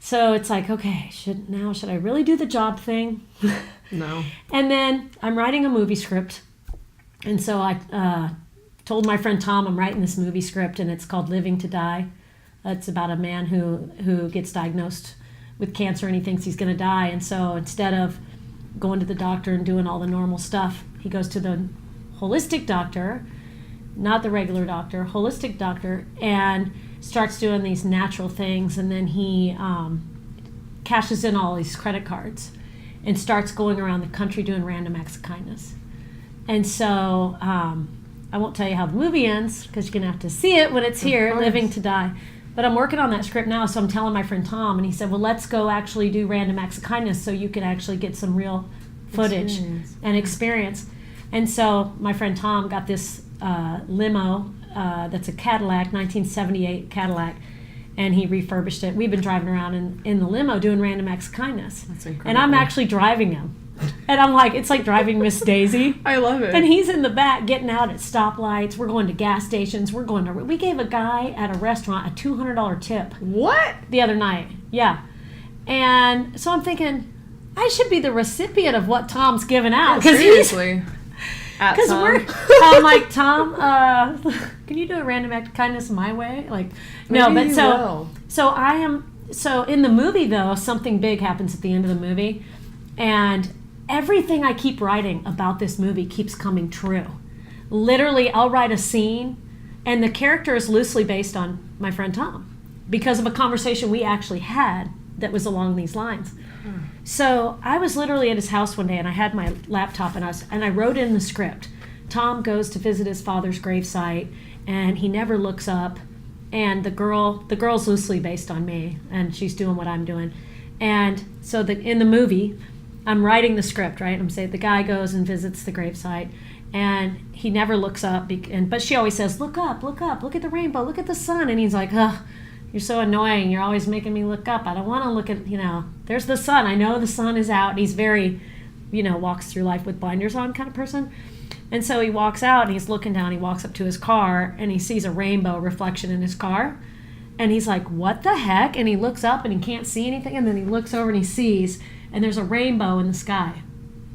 Speaker 2: So it's like, okay, should I really do the job thing?
Speaker 1: No.
Speaker 2: And then I'm writing a movie script. And so I told my friend Tom I'm writing this movie script and it's called Living to Die. It's about a man who gets diagnosed with cancer and he thinks he's going to die. And so instead of going to the doctor and doing all the normal stuff, he goes to the holistic doctor, not the regular doctor, holistic doctor, and starts doing these natural things. And then he cashes in all these credit cards and starts going around the country doing random acts of kindness. And so I won't tell you how the movie ends because you're going to have to see it when it's here, Living to Die. But I'm working on that script now, so I'm telling my friend Tom, and he said, well, let's go actually do random acts of kindness so you can actually get some real footage and experience. And so my friend Tom got this limo that's a Cadillac, 1978 Cadillac, and he refurbished it. We've been driving around in the limo doing random acts of kindness. That's incredible. And I'm actually driving him. And I'm like, it's like driving Miss Daisy.
Speaker 1: I love it.
Speaker 2: And he's in the back getting out at stoplights. We're going to gas stations. We gave a guy at a restaurant a $200 tip.
Speaker 1: What?
Speaker 2: The other night. Yeah. And so I'm thinking, I should be the recipient of what Tom's giving out.
Speaker 1: Seriously.
Speaker 2: Because I'm like, Tom, can you do a random act of kindness my way? Like, no, but so in the movie though, something big happens at the end of the movie, and everything I keep writing about this movie keeps coming true. Literally, I'll write a scene, and the character is loosely based on my friend Tom because of a conversation we actually had that was along these lines. So I was literally at his house one day, and I had my laptop, and I wrote in the script, Tom goes to visit his father's gravesite, and he never looks up, and the girl's loosely based on me, and she's doing what I'm doing. And so in the movie, I'm writing the script, right? I'm saying the guy goes and visits the gravesite, and he never looks up, but she always says, look up, look at the rainbow, look at the sun, and he's like, ugh. You're so annoying. You're always making me look up. I don't want to look at, there's the sun. I know the sun is out. And he's very, walks through life with blinders on kind of person. And so he walks out and he's looking down. He walks up to his car and he sees a rainbow reflection in his car. And he's like, what the heck? And he looks up and he can't see anything. And then he looks over and he sees, and there's a rainbow in the sky.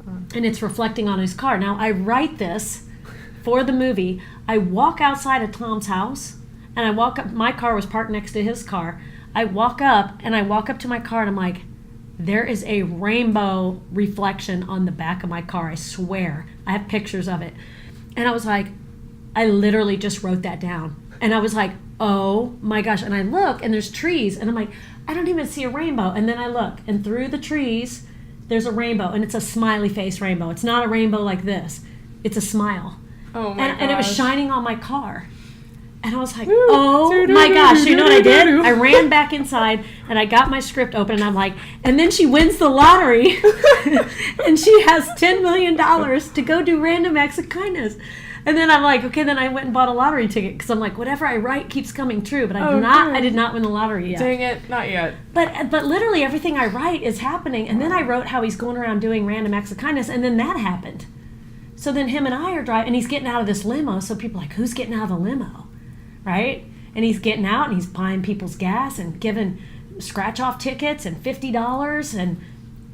Speaker 2: and it's reflecting on his car. Now, I write this for the movie. I walk outside of Tom's house, and I walk up. My car was parked next to his car. I walk up to my car, and I'm like, there is a rainbow reflection on the back of my car. I swear. I have pictures of it. And I was like, I literally just wrote that down. And I was like, oh my gosh. And I look, and there's trees, and I'm like, I don't even see a rainbow. And then I look, and through the trees, there's a rainbow, and it's a smiley face rainbow. It's not a rainbow like this. It's a smile.
Speaker 1: Oh my gosh.
Speaker 2: And it was shining on my car. And I was like, oh my gosh. You know what I did? I ran back inside, and I got my script open, and I'm like, and then she wins the lottery, and she has $10 million to go do random acts of kindness. And then I'm like, okay, then I went and bought a lottery ticket, because I'm like, whatever I write keeps coming true, but I did not win the lottery yet.
Speaker 1: Dang it, not yet.
Speaker 2: But literally everything I write is happening. And then I wrote how he's going around doing random acts of kindness, and then that happened. So then him and I are driving, and he's getting out of this limo, so people are like, who's getting out of the limo? Right? And he's getting out, and he's buying people's gas and giving scratch-off tickets and $50. And,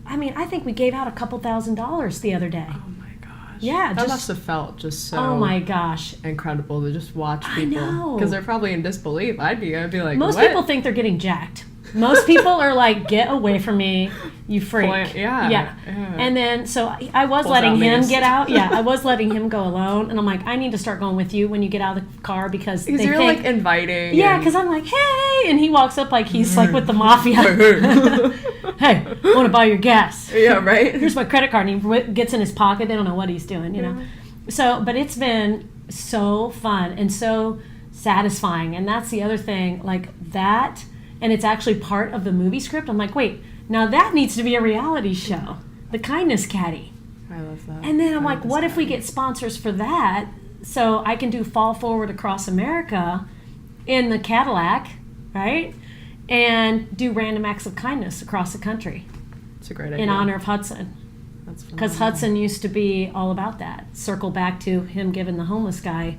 Speaker 2: I mean, I think we gave out a couple $1,000s the other day.
Speaker 1: Oh, my gosh.
Speaker 2: Yeah.
Speaker 1: That must have felt just so
Speaker 2: oh, my gosh.
Speaker 1: incredible to just watch people.
Speaker 2: I know.
Speaker 1: Because they're probably in disbelief. I'd be like,
Speaker 2: Most
Speaker 1: what?
Speaker 2: people think they're getting jacked. Most people are like, get away from me, you freak.
Speaker 1: Yeah.
Speaker 2: And then, so I was
Speaker 1: Pulls
Speaker 2: letting
Speaker 1: out
Speaker 2: him
Speaker 1: mace.
Speaker 2: get out. Yeah, I was letting him go alone. And I'm like, I need to start going with you when you get out of the car, because they
Speaker 1: you're
Speaker 2: think,
Speaker 1: like inviting.
Speaker 2: yeah, because I'm like, hey. And he walks up like he's like with the mafia. Hey, want to buy your gas?
Speaker 1: Yeah, right?
Speaker 2: Here's my credit card. And he gets in his pocket. They don't know what he's doing, you know. So, but it's been so fun and so satisfying. And that's the other thing, like that. And it's actually part of the movie script. I'm like, wait, now that needs to be a reality show. The Kindness Caddy.
Speaker 1: I love that.
Speaker 2: And then I'm like, what if we get sponsors for that? So I can do Fall Forward Across America in the Cadillac, right? And do random acts of kindness across the country.
Speaker 1: It's a great idea.
Speaker 2: In honor of Hudson.
Speaker 1: That's phenomenal.
Speaker 2: Because Hudson used to be all about that. Circle back to him giving the homeless guy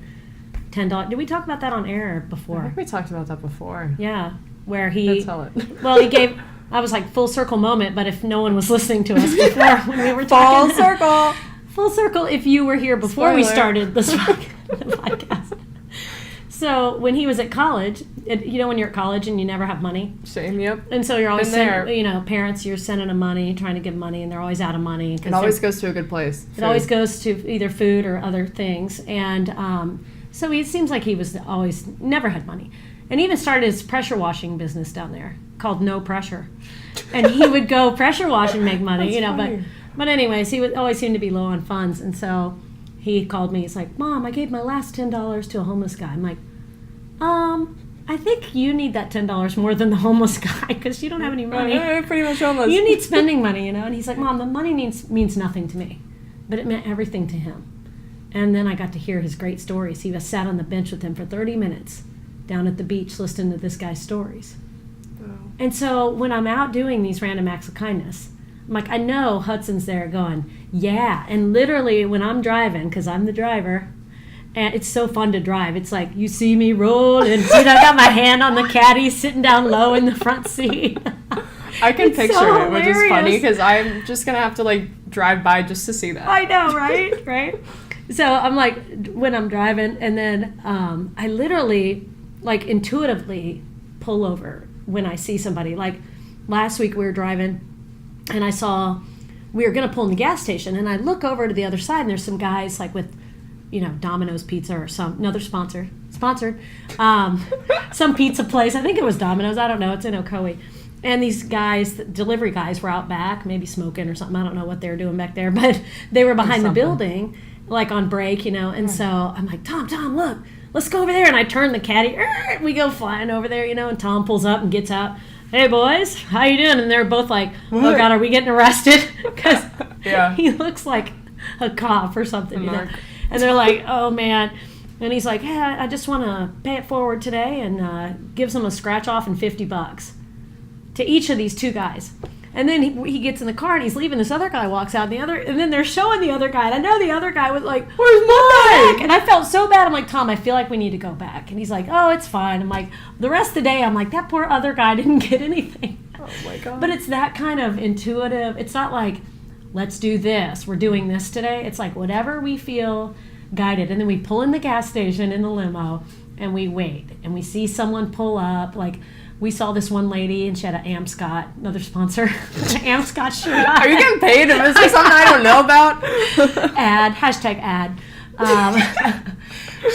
Speaker 2: $10. Did we talk about that on air
Speaker 1: I
Speaker 2: before?
Speaker 1: think we talked about that before.
Speaker 2: Yeah. Where he,
Speaker 1: Let's tell it.
Speaker 2: well, he gave, I was like full circle moment, but if no one was listening to us before when we were talking. Full circle if you were here before we started this podcast. So when he was at college, you know when you're at college and you never have money?
Speaker 1: Same, yep.
Speaker 2: And so you're always
Speaker 1: Been there.
Speaker 2: sending, you know, parents, you're sending them money, trying to give money, and they're always out of money.
Speaker 1: It always goes to a good place.
Speaker 2: It always goes to either food or other things. And so it seems like he was always, never had money. And he even started his pressure washing business down there called No Pressure. And he would go pressure wash and make money,
Speaker 1: That's
Speaker 2: you know.
Speaker 1: funny.
Speaker 2: But anyways, he would always seem to be low on funds. And so he called me. He's like, Mom, I gave my last $10 to a homeless guy. I'm like, I think you need that $10 more than the homeless guy because you don't have any money.
Speaker 1: Pretty much homeless.
Speaker 2: You need spending money, you know. And he's like, Mom, the money means nothing to me. But it meant everything to him. And then I got to hear his great stories. He was sat on the bench with him for 30 minutes down at the beach listening to this guy's stories.
Speaker 1: Oh.
Speaker 2: And so when I'm out doing these random acts of kindness, I'm like, I know Hudson's there going, yeah. And literally when I'm driving, because I'm the driver, and it's so fun to drive. It's like, you see me roll, and I got my hand on the caddy, sitting down low in the front seat.
Speaker 1: I can
Speaker 2: It's
Speaker 1: picture
Speaker 2: so
Speaker 1: it, which is funny,
Speaker 2: hilarious.
Speaker 1: because I'm just going to have to, like, drive by just to see that.
Speaker 2: I know, right? Right? So I'm like, when I'm driving, and then I literally, like, intuitively pull over when I see somebody. Like, last week we were driving, and I saw, we were going to pull in the gas station, and I look over to the other side, and there's some guys, like, with, you know, Domino's Pizza or another sponsored, some pizza place. I think it was Domino's. I don't know. It's in Ocoee. And these guys, delivery guys, were out back, maybe smoking or something. I don't know what they were doing back there, but they were behind the building, like on break, you know. And so I'm like, Tom, look, let's go over there. And I turn the caddy. We go flying over there, you know. And Tom pulls up and gets out. Hey, boys, how you doing? And they're both like, oh, God, are we getting arrested? Because he looks like a cop or something, you know. And they're like, oh, man. And he's like, hey, I just want to pay it forward today, and gives them a scratch off and $50 to each of these two guys. And then he gets in the car and he's leaving. This other guy walks out, and then they're showing the other guy. And I know the other guy was like, where's mine? And I felt so bad. I'm like, Tom, I feel like we need to go back. And he's like, oh, it's fine. I'm like, the rest of the day, I'm like, that poor other guy didn't get anything.
Speaker 1: Oh, my God.
Speaker 2: But it's that kind of intuitive. It's not like let's do this. We're doing this today. It's like whatever we feel guided. And then we pull in the gas station in the limo and we wait. And we see someone pull up. Like we saw this one lady and she had an Amscot, another sponsor, Amscot shirt on.
Speaker 1: Are you getting paid? Is this something I don't know about?
Speaker 2: Ad, hashtag ad.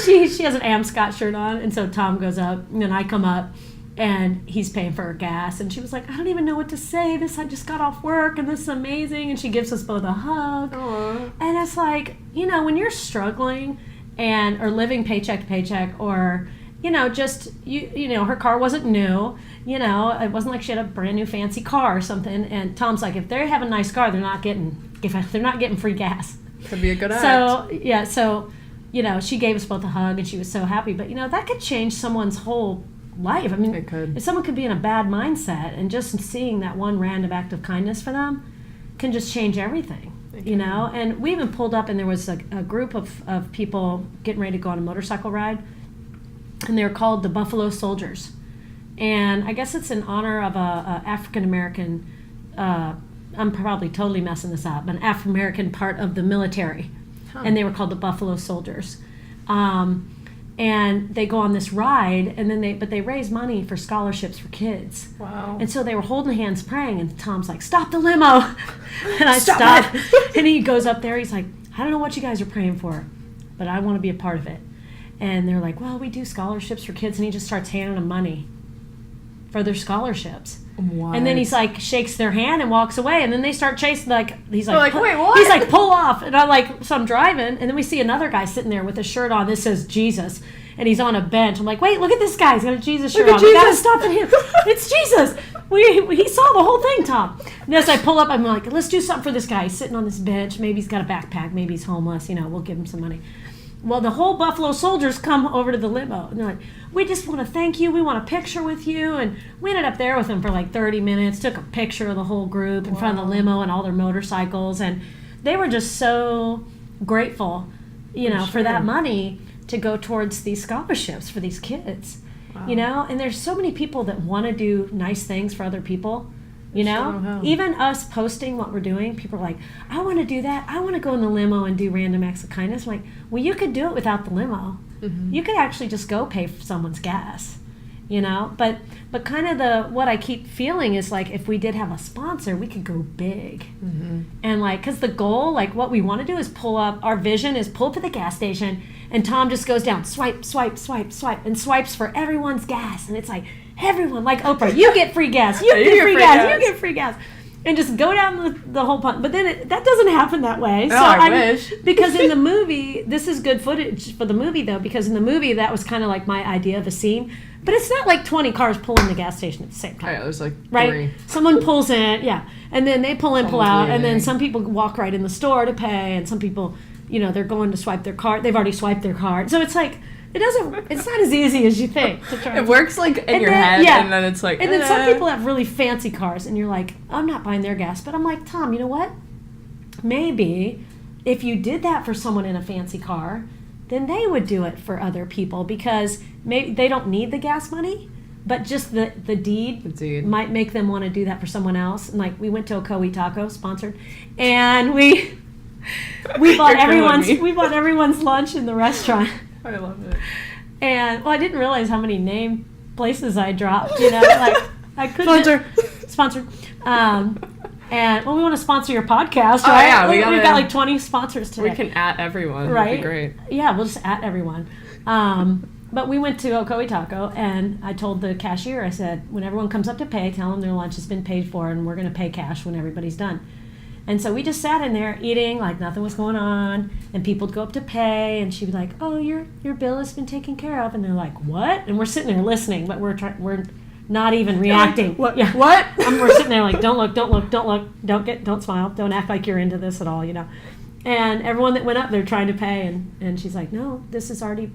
Speaker 2: She has an Amscot shirt on. And so Tom goes up and then I come up. And he's paying for her gas. And she was like, I don't even know what to say. I just got off work and this is amazing. And she gives us both a hug.
Speaker 1: Aww.
Speaker 2: And it's like, when you're struggling or living paycheck to paycheck or, just, her car wasn't new. It wasn't like she had a brand new fancy car or something. And Tom's like, if they have a nice car, they're not getting free gas.
Speaker 1: Could be a good act.
Speaker 2: So, she gave us both a hug and she was so happy. But, that could change someone's whole life. I mean,
Speaker 1: it could.
Speaker 2: If someone could be in a bad mindset and just seeing that one random act of kindness for them can just change everything, And we even pulled up and there was a group of people getting ready to go on a motorcycle ride and they were called the Buffalo Soldiers. And I guess it's in honor of a African-American, I'm probably totally messing this up, an African-American part of the military. Huh. And they were called the Buffalo Soldiers. And they go on this ride, and then they raise money for scholarships for kids.
Speaker 1: Wow!
Speaker 2: And so they were holding hands, praying, and Tom's like, "Stop the limo!" And I stopped, and he goes up there. He's like, "I don't know what you guys are praying for, but I want to be a part of it." And they're like, "Well, we do scholarships for kids," and he just starts handing them money for their scholarships.
Speaker 1: What?
Speaker 2: And then he's like, shakes their hand and walks away, and then they start chasing. He's like,
Speaker 1: wait, what?
Speaker 2: He's like, pull off, and I'm driving, and then we see another guy sitting there with a shirt on that says Jesus, and he's on a bench. I'm like, wait, look at this guy. He's got a Jesus shirt on. We gotta stop at him. It's Jesus. He saw the whole thing, Tom. And as I pull up, I'm like, let's do something for this guy. He's sitting on this bench. Maybe he's got a backpack. Maybe he's homeless. We'll give him some money. Well, the whole Buffalo Soldiers come over to the limo. And they're like, we just want to thank you. We want a picture with you. And we ended up there with them for like 30 minutes, took a picture of the whole group in front of the limo and all their motorcycles. And they were just so grateful, for that money to go towards these scholarships for these kids. Wow. And there's so many people that want to do nice things for other people. Even us posting what we're doing, people are like, I want to do that. I want to go in the limo and do random acts of kindness. I'm like, well, you could do it without the limo. Mm-hmm. You could actually just go pay for someone's gas, But kind of what I keep feeling is like if we did have a sponsor, we could go big. Mm-hmm. And because the goal, what we want to do is our vision is pull up to the gas station and Tom just goes down, swipe, swipe, swipe, swipe, and swipes for everyone's gas. And it's like, everyone, like Oprah, you get free gas, you get free gas, you get free gas. And just go down the whole punt. But then that doesn't happen that way.
Speaker 1: So I wish.
Speaker 2: Because in the movie, this is good footage for the movie, though, because in the movie, that was kind of like my idea of a scene. But it's not like 20 cars pull in the gas station at the same time.
Speaker 1: Right, it was like
Speaker 2: right?
Speaker 1: 3.
Speaker 2: Someone pulls in, yeah. And then they pull in, pull out. And then some people walk right in the store to pay. And some people, they're going to swipe their card. They've already swiped their card. So it's like, it's not as easy as you think to try.
Speaker 1: It works like in your head, and then it's like.
Speaker 2: And then some people have really fancy cars, and you're like, I'm not buying their gas. But I'm like, Tom, you know what? Maybe if you did that for someone in a fancy car, then they would do it for other people because maybe they don't need the gas money, but just the deed might make them want to do that for someone else. And we went to Ocoee Taco, sponsored, and we bought everyone's lunch in the restaurant.
Speaker 1: I love it.
Speaker 2: And I didn't realize how many name places I dropped. I couldn't sponsored. And we want to sponsor your podcast, right?
Speaker 1: Oh, yeah,
Speaker 2: we've got 20 sponsors today.
Speaker 1: We can @ everyone,
Speaker 2: right?
Speaker 1: That'd be great.
Speaker 2: Yeah, we'll just @ everyone. But we went to Ocoee Taco, and I told the cashier, I said, when everyone comes up to pay, tell them their lunch has been paid for, and we're going to pay cash when everybody's done. And so we just sat in there eating like nothing was going on, and people would go up to pay, and she'd be like, "Oh, your bill has been taken care of," and they're like, "What?" And we're sitting there listening, but we're not even reacting.
Speaker 1: What?
Speaker 2: Yeah.
Speaker 1: What?
Speaker 2: And we're sitting there like, don't look, don't smile, don't act like you're into this at all, And everyone that went up there trying to pay, and she's like, "No, this has already,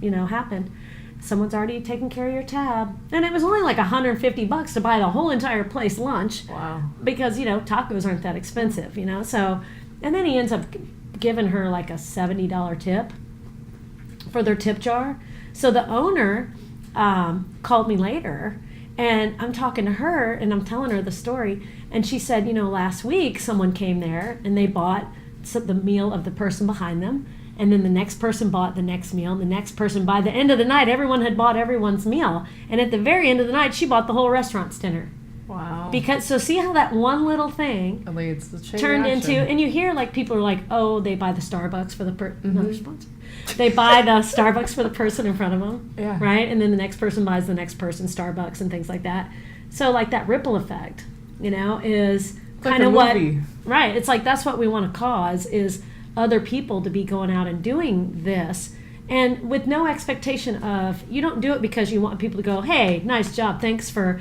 Speaker 2: happened. Someone's already taken care of your tab." And it was only like $150 to buy the whole entire place lunch.
Speaker 1: Wow.
Speaker 2: Because, tacos aren't that expensive, So, and then he ends up giving her like a $70 tip for their tip jar. So the owner called me later, and I'm talking to her, and I'm telling her the story. And she said, last week someone came there and they bought the meal of the person behind them. And then the next person bought the next meal. And the next person, by the end of the night, everyone had bought everyone's meal. And at the very end of the night, she bought the whole restaurant's dinner.
Speaker 1: Wow.
Speaker 2: So see how that one little thing turned into, and you hear like people are like, oh, they buy the Starbucks for the another sponsor. They buy the Starbucks for the person in front of them, right? And then the next person buys the next person Starbucks and things like that. So like that ripple effect, is kind of what, right? It's like that's what we want to cause is other people to be going out and doing this, and with no expectation of, you don't do it because you want people to go, hey, nice job, thanks for.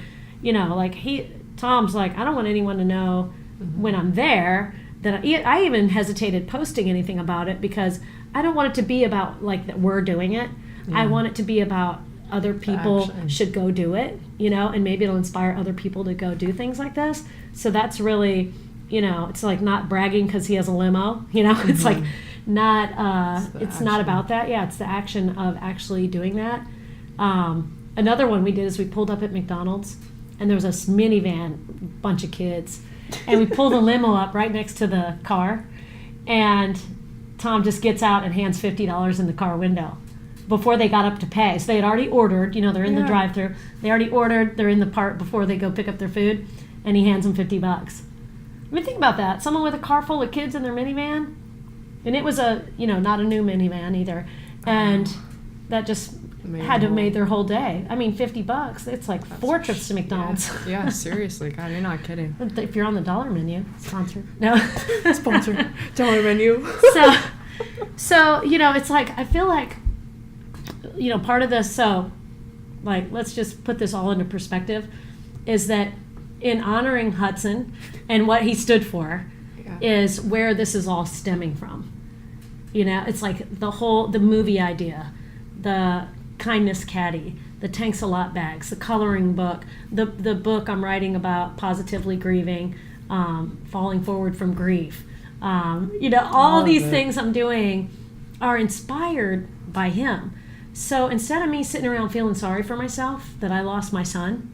Speaker 2: Tom's like, I don't want anyone to know when I'm there that I even hesitated posting anything about it because I don't want it to be about like that we're doing it. Yeah. I want it to be about other people should go do it, and maybe it'll inspire other people to go do things like this. So that's really, it's like not bragging because he has a limo, it's like not, it's not about that. Yeah, it's the action of actually doing that. Another one we did is we pulled up at McDonald's. And there was this minivan, bunch of kids. And we pulled a limo up right next to the car. And Tom just gets out and hands $50 in the car window before they got up to pay. So they had already ordered, they're in the drive-thru. They already ordered, they're in the part before they go pick up their food. And he hands them $50. I mean, think about that. Someone with a car full of kids in their minivan. And it was not a new minivan either. And that just had to have made their whole day. I mean, $50. It's like 4 trips to McDonald's.
Speaker 1: Yeah, seriously. God, you're not kidding.
Speaker 2: If you're on the dollar menu, sponsor. No.
Speaker 1: Sponsor. Dollar menu.
Speaker 2: So, it's like, I feel like, part of this, so, like, let's just put this all into perspective, is that in honoring Hudson and what he stood for is where this is all stemming from. It's like the movie idea, the kindness caddy, the Tanks a Lot bags, the coloring book, the book I'm writing about positively grieving, falling forward from grief. All these things I'm doing are inspired by him. So instead of me sitting around feeling sorry for myself that I lost my son,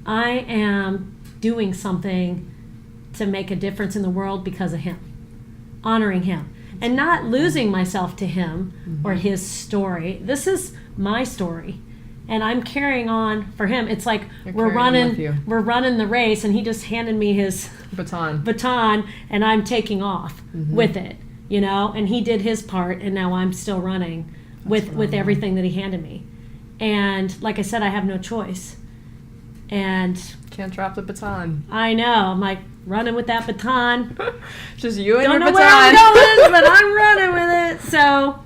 Speaker 2: I am doing something to make a difference in the world because of him, honoring him. And not losing myself to him or his story. This is my story, and I'm carrying on for him. It's like we're running the race, and he just handed me his baton, and I'm taking off with it, And he did his part, and now I'm still running with everything that he handed me. And like I said, I have no choice. And
Speaker 1: can't drop the baton.
Speaker 2: I know. I'm like running with that baton.
Speaker 1: Just you and
Speaker 2: your
Speaker 1: baton.
Speaker 2: Don't know where I'm going, but I'm running with it. So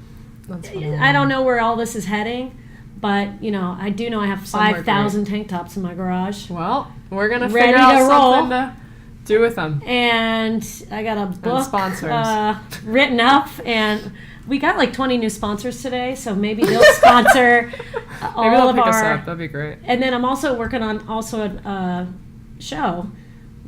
Speaker 2: I don't know where all this is heading, but I do know I have 5,000 tank tops in my garage.
Speaker 1: Well, we're gonna figure out something to do with them.
Speaker 2: And I got a book written up, and we got like 20 new sponsors today, so maybe they'll sponsor all of our. Us up.
Speaker 1: That'd be great.
Speaker 2: And then I'm also working on a show,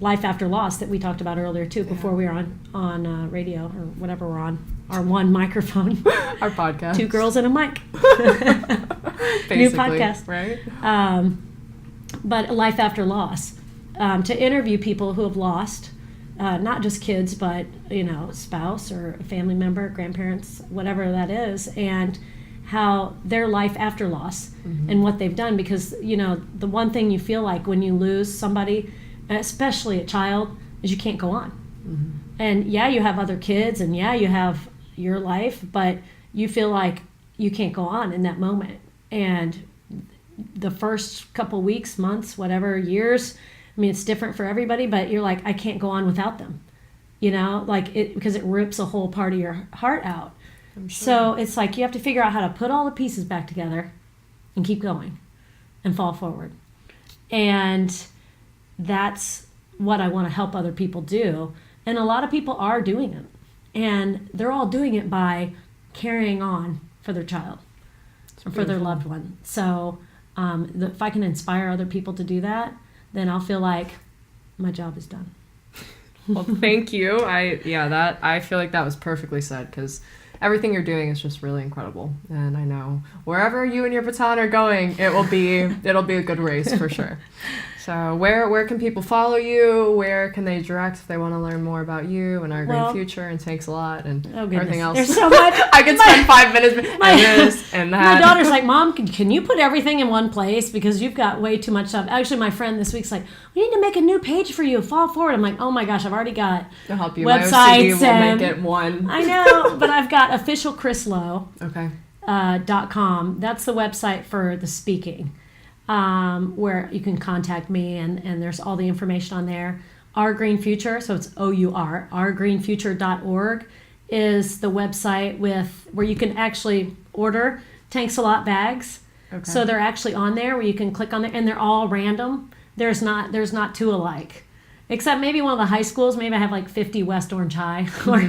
Speaker 2: Life After Loss, that we talked about earlier too. Before we were on radio or whatever we're on, our one microphone,
Speaker 1: our podcast,
Speaker 2: 2 girls and a mic. New podcast,
Speaker 1: right?
Speaker 2: But Life After Loss, to interview people who have lost. Not just kids, but spouse or a family member, grandparents, whatever that is, and how their life after loss and what they've done. Because the one thing you feel like when you lose somebody, especially a child, is you can't go on. And you have other kids, and you have your life, but you feel like you can't go on in that moment. And the first couple weeks, months, whatever, years. I mean, it's different for everybody, but you're like, I can't go on without them, because it rips a whole part of your heart out. Sure. So it's like you have to figure out how to put all the pieces back together and keep going and fall forward. And that's what I want to help other people do. And a lot of people are doing it. And they're all doing it by carrying on for their child or for their loved one. So if I can inspire other people to do that, then I'll feel like my job is done.
Speaker 1: Well, thank you. I feel like that was perfectly said, because everything you're doing is just really incredible. And I know wherever you and your baton are going, it'll be a good race for sure. So So where can people follow you? Where can they direct if they want to learn more about you and Our Green Future and Thanks a Lot and everything else?
Speaker 2: There's so much.
Speaker 1: I could spend 5 minutes and this and that.
Speaker 2: My daughter's like, Mom, can you put everything in one place? Because you've got way too much stuff. Actually, my friend this week's like, we need to make a new page for you. Fall forward. I'm like, oh my gosh, I've already got
Speaker 1: to help you.
Speaker 2: websites.
Speaker 1: My OCD will make it one.
Speaker 2: I know, but I've got official Chris Lowe.
Speaker 1: Okay.
Speaker 2: .com. That's the website for the speaking, where you can contact me, and there's all the information on there. Our Green Future, so it's OUR, ourgreenfuture.org is the website where you can actually order Thanks a Lot bags. Okay. So they're actually on there where you can click on there, and they're all random. There's not two alike, except maybe one of the high schools. Maybe I have like 50 West Orange High, or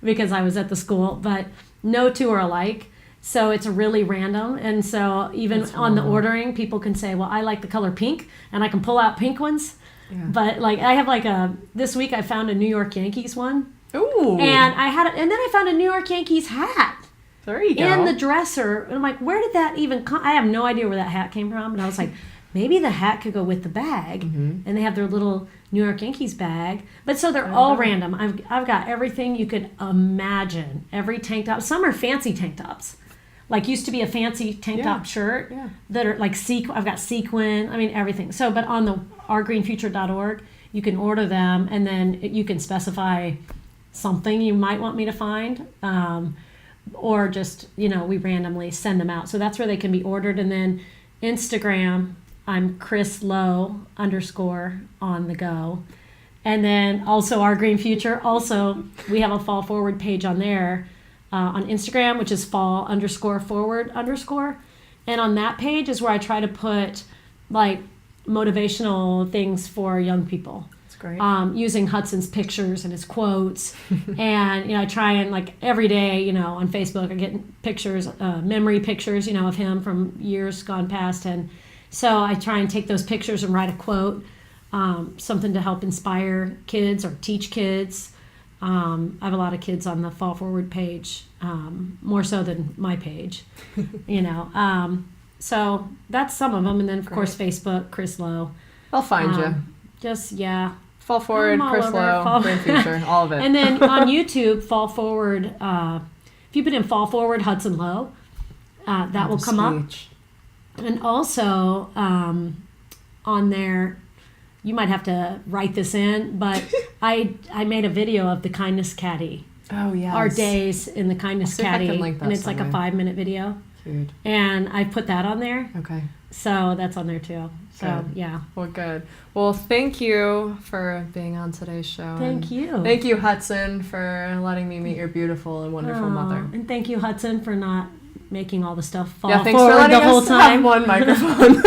Speaker 2: because I was at the school, but no two are alike. So it's really random. And so even on the ordering, people can say, well, I like the color pink, and I can pull out pink ones. Yeah. But like I have this week I found a New York Yankees one.
Speaker 1: Ooh.
Speaker 2: And and then I found a New York Yankees hat.
Speaker 1: There you go.
Speaker 2: In the dresser. And I'm like, where did that even come? I have no idea where that hat came from. And I was like, maybe the hat could go with the bag. Mm-hmm. And they have their little New York Yankees bag. But so they're all random. I've got everything you could imagine. Every tank top. Some are fancy tank tops. Like used to be a fancy tank top shirt that are like I've got sequin. I mean, everything. So, but on the ourgreenfuture.org, you can order them, and then you can specify something you might want me to find. Or just, we randomly send them out. So that's where they can be ordered. And then Instagram, I'm Chris Lowe _ on the go. And then also Our Green Future. Also, we have a Fall Forward page on there on Instagram, which is fall _forward_. And on that page is where I try to put like motivational things for young people.
Speaker 1: Great.
Speaker 2: Using Hudson's pictures and his quotes. And, I try and like every day, on Facebook, I get pictures, memory pictures, of him from years gone past. And so I try and take those pictures and write a quote, something to help inspire kids or teach kids. I have a lot of kids on the Fall Forward page, more so than my page, so that's some of them. And then, of course, Facebook, Chris Lowe.
Speaker 1: I'll find you. Fall Forward, Chris Lowe, Green Future, all of it.
Speaker 2: And then on YouTube, Fall Forward, if you put in Fall Forward Hudson Lowe, that will come up. And also on there, you might have to write this in, but I made a video of the Kindness Caddy.
Speaker 1: Oh, yes.
Speaker 2: Our days in the Kindness Caddy. And it's like a 5-minute video.
Speaker 1: Dude.
Speaker 2: And I put that on there.
Speaker 1: Okay.
Speaker 2: So that's on there too. So,
Speaker 1: good.
Speaker 2: Yeah.
Speaker 1: Well, good. Well, thank you for being on today's show.
Speaker 2: Thank you.
Speaker 1: Thank you, Hudson, for letting me meet your beautiful and wonderful mother.
Speaker 2: And thank you, Hudson, for not making all the stuff fall
Speaker 1: thanks
Speaker 2: forward
Speaker 1: for letting
Speaker 2: the whole
Speaker 1: us
Speaker 2: time.
Speaker 1: Have one microphone.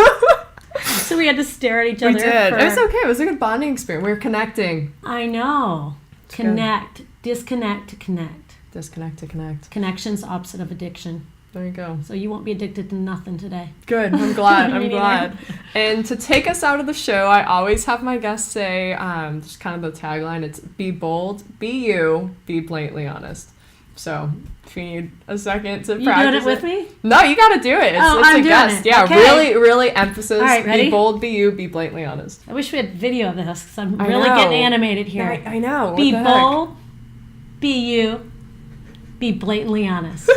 Speaker 2: So we had to stare at each other.
Speaker 1: We did. It was okay. It was a good bonding experience. We were connecting.
Speaker 2: I know. It's connect. Good. Disconnect to connect.
Speaker 1: Disconnect to connect.
Speaker 2: Connection's opposite of addiction.
Speaker 1: There you go.
Speaker 2: So you won't be addicted to nothing today.
Speaker 1: Good. I'm glad. I'm glad. And to take us out of the show, I always have my guests say, just kind of the tagline, it's be bold, be you, be blatantly honest. So if you need a second to practice
Speaker 2: You doing it with me?
Speaker 1: No, you got to do it. It's
Speaker 2: I'm
Speaker 1: a guest.
Speaker 2: It.
Speaker 1: Yeah,
Speaker 2: okay.
Speaker 1: really, really emphasis.
Speaker 2: All right, ready?
Speaker 1: Be bold, be you, be blatantly honest.
Speaker 2: I wish we had video of this because I'm really getting animated here.
Speaker 1: I know.
Speaker 2: Be bold, be you, be blatantly honest.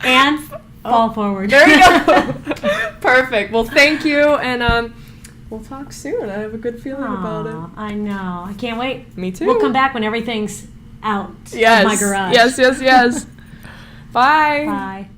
Speaker 2: And fall forward.
Speaker 1: There you go. Perfect. Well, thank you, and we'll talk soon. I have a good feeling about it.
Speaker 2: I know. I can't wait.
Speaker 1: Me too.
Speaker 2: We'll come back when everything's out of my garage.
Speaker 1: Yes. Bye.
Speaker 2: Bye.